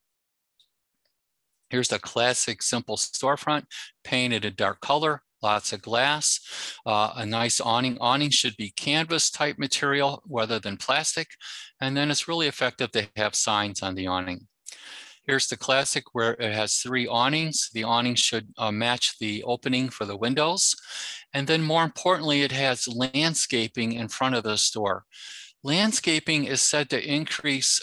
Here's a classic simple storefront painted a dark color, lots of glass, a nice awning. Awning should be canvas type material rather than plastic. And then it's really effective to have signs on the awning. Here's the classic where it has 3 awnings. The awning should match the opening for the windows. And then more importantly, it has landscaping in front of the store. Landscaping is said to increase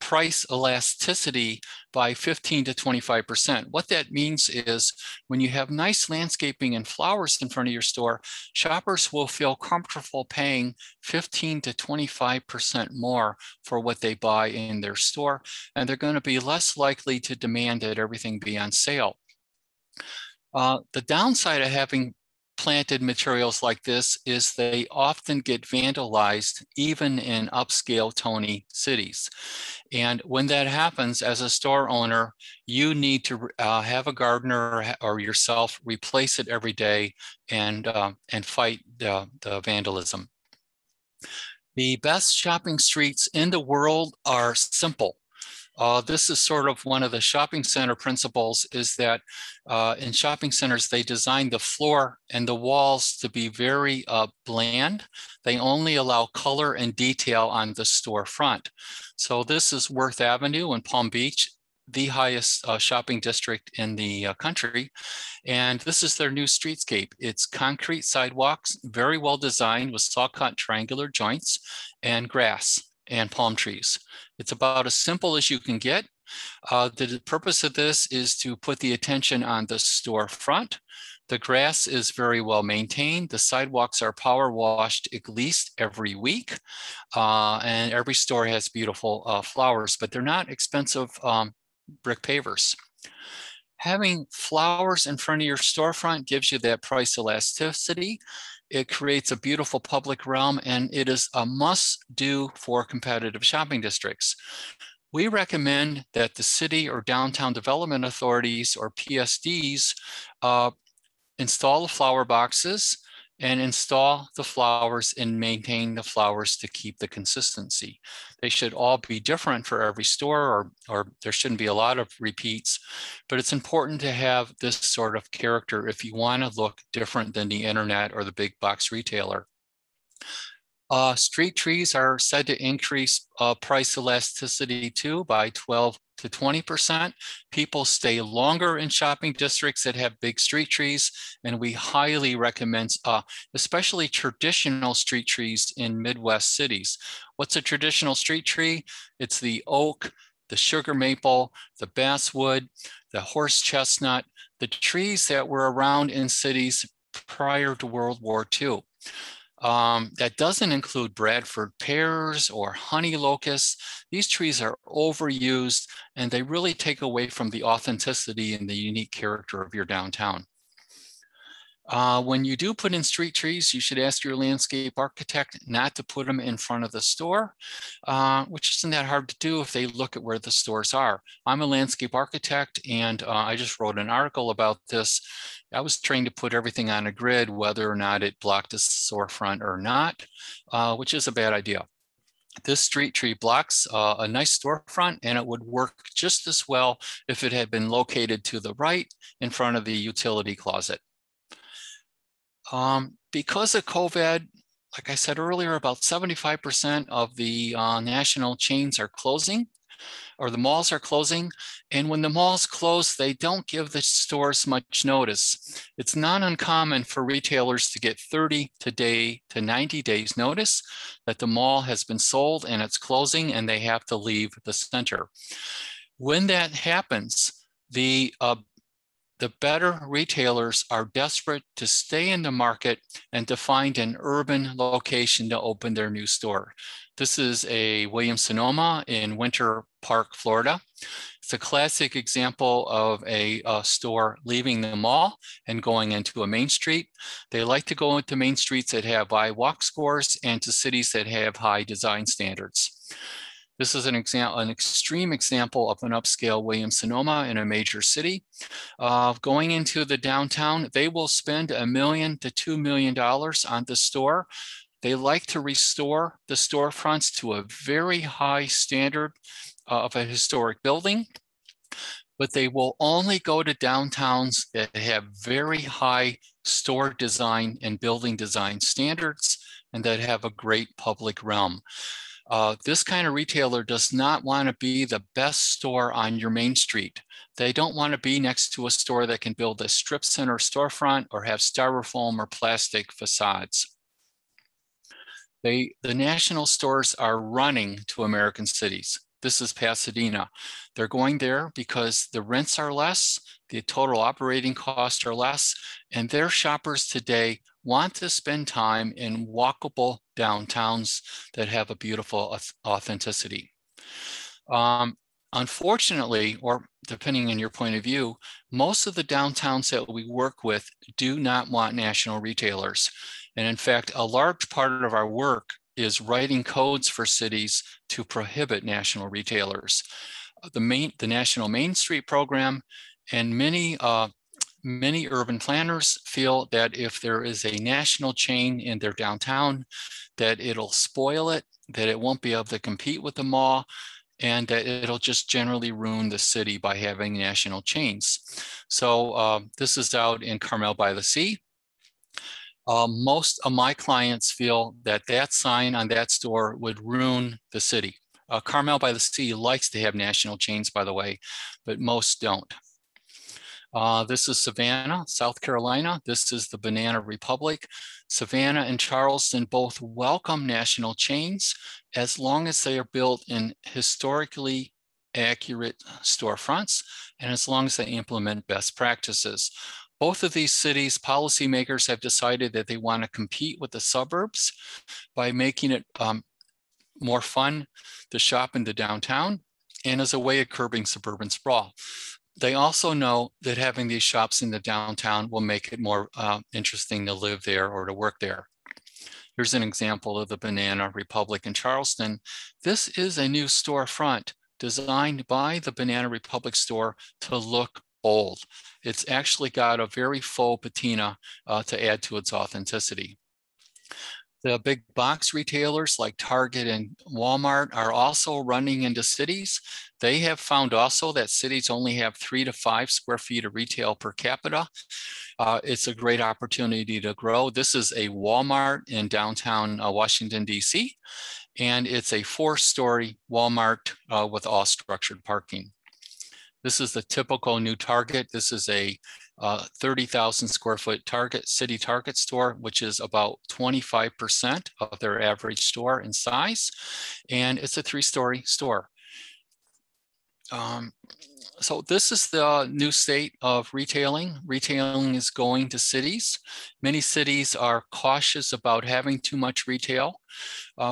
price elasticity by 15 to 25%. What that means is when you have nice landscaping and flowers in front of your store, shoppers will feel comfortable paying 15 to 25% more for what they buy in their store, and they're going to be less likely to demand that everything be on sale. The downside of having planted materials like this is they often get vandalized even in upscale Tony cities. And when that happens, as a store owner, you need to have a gardener or yourself replace it every day and fight the vandalism. The best shopping streets in the world are simple. This is sort of one of the shopping center principles, is that in shopping centers, they design the floor and the walls to be very bland. They only allow color and detail on the storefront. So this is Worth Avenue in Palm Beach, the highest shopping district in the country. And this is their new streetscape. It's concrete sidewalks, very well designed with saw-cut triangular joints and grass and palm trees. It's about as simple as you can get. The purpose of this is to put the attention on the storefront. The grass is very well maintained. The sidewalks are power washed at least every week. And every store has beautiful flowers, but they're not expensive brick pavers. Having flowers in front of your storefront gives you that price elasticity. It creates a beautiful public realm, and it is a must-do for competitive shopping districts. We recommend that the city or downtown development authorities or PSDs install the flower boxes and install the flowers and maintain the flowers to keep the consistency. They should all be different for every store, or there shouldn't be a lot of repeats, but it's important to have this sort of character if you want to look different than the internet or the big box retailer. Street trees are said to increase price elasticity too by 12 to 20%. People stay longer in shopping districts that have big street trees, and we highly recommend, especially traditional street trees in Midwest cities. What's a traditional street tree? It's the oak, the sugar maple, the basswood, the horse chestnut, the trees that were around in cities prior to World War II. That doesn't include Bradford pears or honey locusts. These trees are overused and they really take away from the authenticity and the unique character of your downtown. When you do put in street trees, you should ask your landscape architect not to put them in front of the store, which isn't that hard to do if they look at where the stores are. I'm a landscape architect and I just wrote an article about this. I was trained to put everything on a grid, whether or not it blocked a storefront or not, which is a bad idea. This street tree blocks a nice storefront, and it would work just as well if it had been located to the right in front of the utility closet. Because of COVID, like I said earlier, about 75% of the national chains are closing, or the malls are closing. And when the malls close, they don't give the stores much notice. It's not uncommon for retailers to get 30 to 90 days notice that the mall has been sold and it's closing and they have to leave the center. When that happens, the better retailers are desperate to stay in the market and to find an urban location to open their new store. This is a Williams-Sonoma in Winter Park, Florida. It's a classic example of a store leaving the mall and going into a main street. They like to go into main streets that have high walk scores and to cities that have high design standards. This is an extreme example of an upscale Williams-Sonoma in a major city. Going into the downtown, they will spend $1 million to $2 million on the store. They like to restore the storefronts to a very high standard of a historic building, but they will only go to downtowns that have very high store design and building design standards and that have a great public realm. This kind of retailer does not want to be the best store on your main street. They don't want to be next to a store that can build a strip center storefront or have styrofoam or plastic facades. The national stores are running to American cities. This is Pasadena. They're going there because the rents are less, the total operating costs are less, and their shoppers today want to spend time in walkable downtowns that have a beautiful authenticity. Unfortunately, or depending on your point of view, most of the downtowns that we work with do not want national retailers. And in fact, a large part of our work is writing codes for cities to prohibit national retailers. The National Main Street Program and many urban planners feel that if there is a national chain in their downtown, that it'll spoil it, that it won't be able to compete with the mall, and that it'll just generally ruin the city by having national chains. So this is out in Carmel by the Sea. Most of my clients feel that that sign on that store would ruin the city. Carmel by the Sea likes to have national chains, by the way, but most don't. This is Savannah, South Carolina. This is the Banana Republic. Savannah and Charleston both welcome national chains as long as they are built in historically accurate storefronts and as long as they implement best practices. Both of these cities, policymakers have decided that they want to compete with the suburbs by making it more fun to shop in the downtown and as a way of curbing suburban sprawl. They also know that having these shops in the downtown will make it more interesting to live there or to work there. Here's an example of the Banana Republic in Charleston. This is a new storefront designed by the Banana Republic store to look old. It's actually got a very faux patina to add to its authenticity. The big box retailers like Target and Walmart are also running into cities. They have found also that cities only have 3 to 5 square feet of retail per capita. It's a great opportunity to grow. This is a Walmart in downtown Washington, D.C., and it's a 4-story Walmart with all structured parking. This is the typical new Target. This is a 30,000 square foot city Target store, which is about 25% of their average store in size. And it's a 3-story store. So this is the new state of retailing. Retailing is going to cities. Many cities are cautious about having too much retail.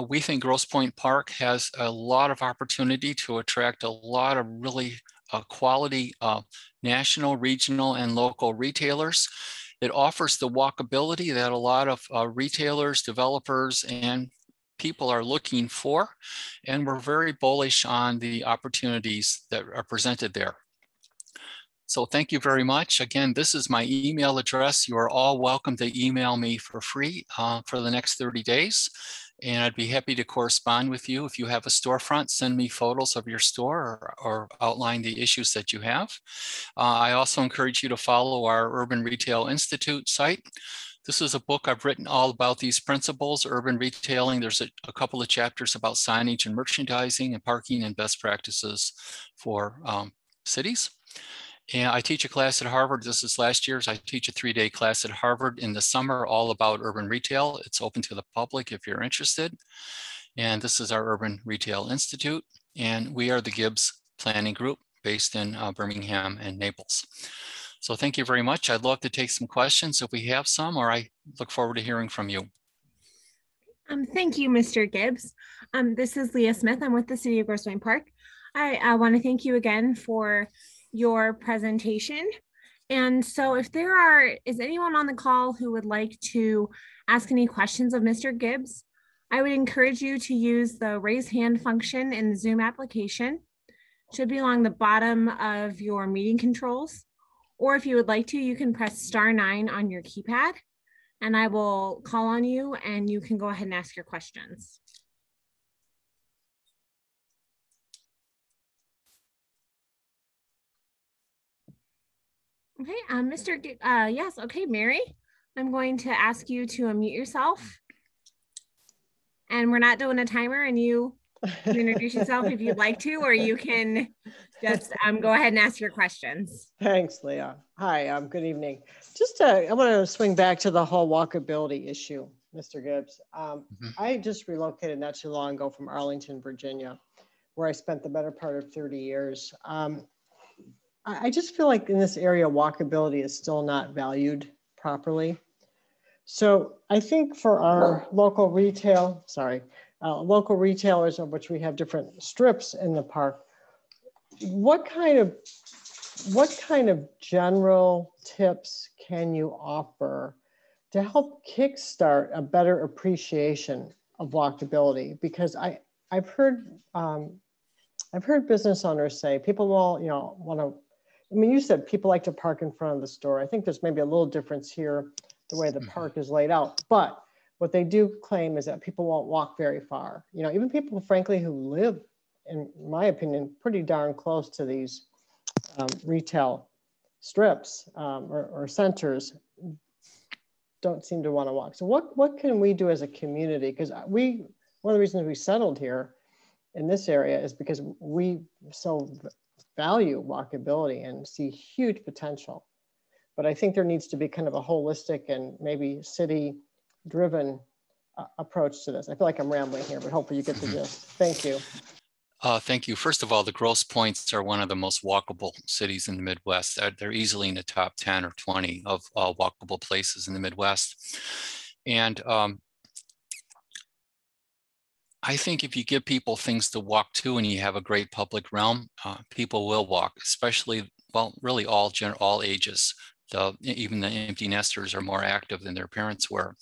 We think Grosse Pointe Park has a lot of opportunity to attract a lot of really quality national, regional, and local retailers. It offers the walkability that a lot of retailers, developers, and people are looking for, and we're very bullish on the opportunities that are presented there. So thank you very much. Again, this is my email address. You are all welcome to email me for free for the next 30 days. And I'd be happy to correspond with you. If you have a storefront, send me photos of your store or outline the issues that you have. I also encourage you to follow our Urban Retail Institute site. This is a book I've written all about these principles, urban retailing. There's a couple of chapters about signage and merchandising and parking and best practices for cities. And I teach a class at Harvard. This is last year's. I teach a 3-day class at Harvard in the summer, all about urban retail. It's open to the public if you're interested. And this is our Urban Retail Institute. And we are the Gibbs Planning Group based in Birmingham and Naples. So thank you very much. I'd love to take some questions if we have some, or I look forward to hearing from you. Thank you, Mr. Gibbs. This is Leah Smith. I'm with the City of Grosse Pointe Park. I want to thank you again for your presentation. And so if is anyone on the call who would like to ask any questions of Mr. Gibbs, I would encourage you to use the raise hand function in the Zoom application. It should be along the bottom of your meeting controls. Or if you would like to, you can press *9 on your keypad and I will call on you and you can go ahead and ask your questions. Okay, yes, okay, Mary, I'm going to ask you to unmute yourself. And we're not doing a timer, and you can introduce yourself if you'd like to, or you can just go ahead and ask your questions. Thanks, Leah. Hi, good evening. I want to swing back to the whole walkability issue, Mr. Gibbs. I just relocated not too long ago from Arlington, Virginia, where I spent the better part of 30 years. I just feel like in this area, walkability is still not valued properly. So I think for our local retailers, of which we have different strips in the park, what kind of general tips can you offer to help kickstart a better appreciation of walkability? Because I've heard business owners say people want to. I mean, you said people like to park in front of the store. I think there's maybe a little difference here, the way the park is laid out. But what they do claim is that people won't walk very far. Even people, frankly, who live, in my opinion, pretty darn close to these retail strips or centers don't seem to want to walk. So what can we do as a community? Because one of the reasons we settled here in this area is because we so value walkability and see huge potential. But I think there needs to be kind of a holistic and maybe city-driven approach to this. I feel like I'm rambling here, but hopefully you get the gist. Thank you. Thank you. First of all, the Grosse Pointes are one of the most walkable cities in the Midwest. They're easily in the top 10 or 20 of walkable places in the Midwest. And I think if you give people things to walk to and you have a great public realm, people will walk, especially, well, really all ages. Even the empty nesters are more active than their parents were.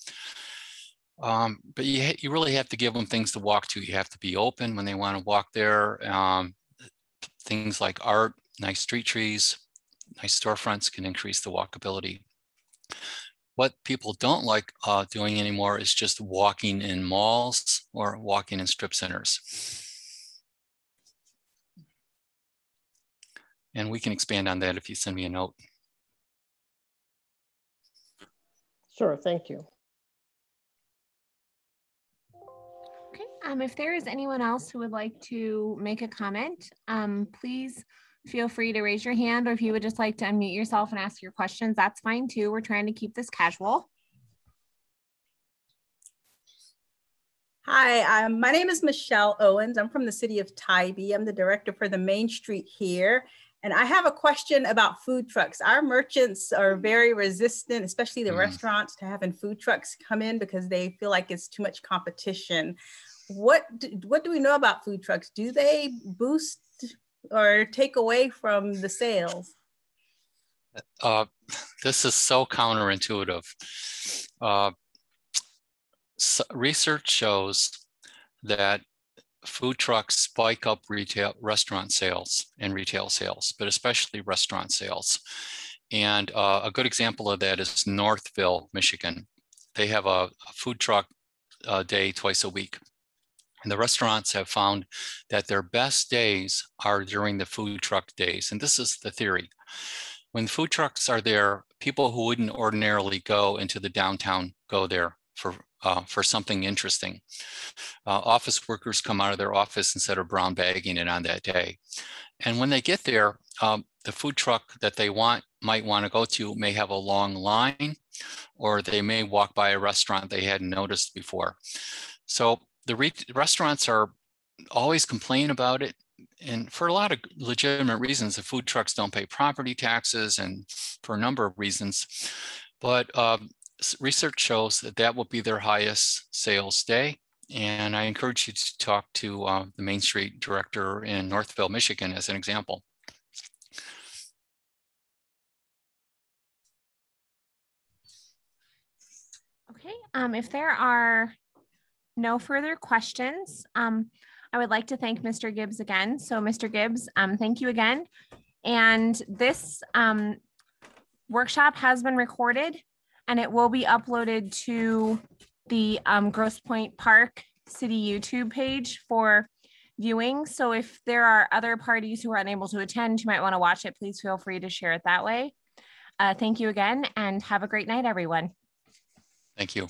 But you really have to give them things to walk to. You have to be open when they want to walk there. Things like art, nice street trees, nice storefronts can increase the walkability. What people don't like doing anymore is just walking in malls or walking in strip centers. And we can expand on that if you send me a note. Sure, thank you. Okay, if there is anyone else who would like to make a comment, please feel free to raise your hand, or if you would just like to unmute yourself and ask your questions, that's fine too. We're trying to keep this casual. Hi, my name is Michelle Owens. I'm from the city of Tybee. I'm the director for the Main Street here. And I have a question about food trucks. Our merchants are very resistant, especially the restaurants, to having food trucks come in because they feel like it's too much competition. What do we know about food trucks? Do they boost or take away from the sales? This is so counterintuitive. Research shows that food trucks spike up restaurant sales and retail sales, but especially restaurant sales. And a good example of that is Northville, Michigan. They have a food truck day twice a week. And the restaurants have found that their best days are during the food truck days. And this is the theory. When food trucks are there, people who wouldn't ordinarily go into the downtown go there for something interesting. Office workers come out of their office instead of brown bagging it on that day. And when they get there, the food truck that they might want to go to may have a long line, or they may walk by a restaurant they hadn't noticed before. So the restaurants are always complain about it. And for a lot of legitimate reasons, the food trucks don't pay property taxes and for a number of reasons. But research shows that that will be their highest sales day. And I encourage you to talk to the Main Street director in Northville, Michigan, as an example. Okay, if there are no further questions, I would like to thank Mr. Gibbs again. So Mr. Gibbs, thank you again. And this workshop has been recorded and it will be uploaded to the Grosse Pointe Park City YouTube page for viewing. So if there are other parties who are unable to attend who might want to watch it, please feel free to share it that way. Thank you again and have a great night, everyone. Thank you.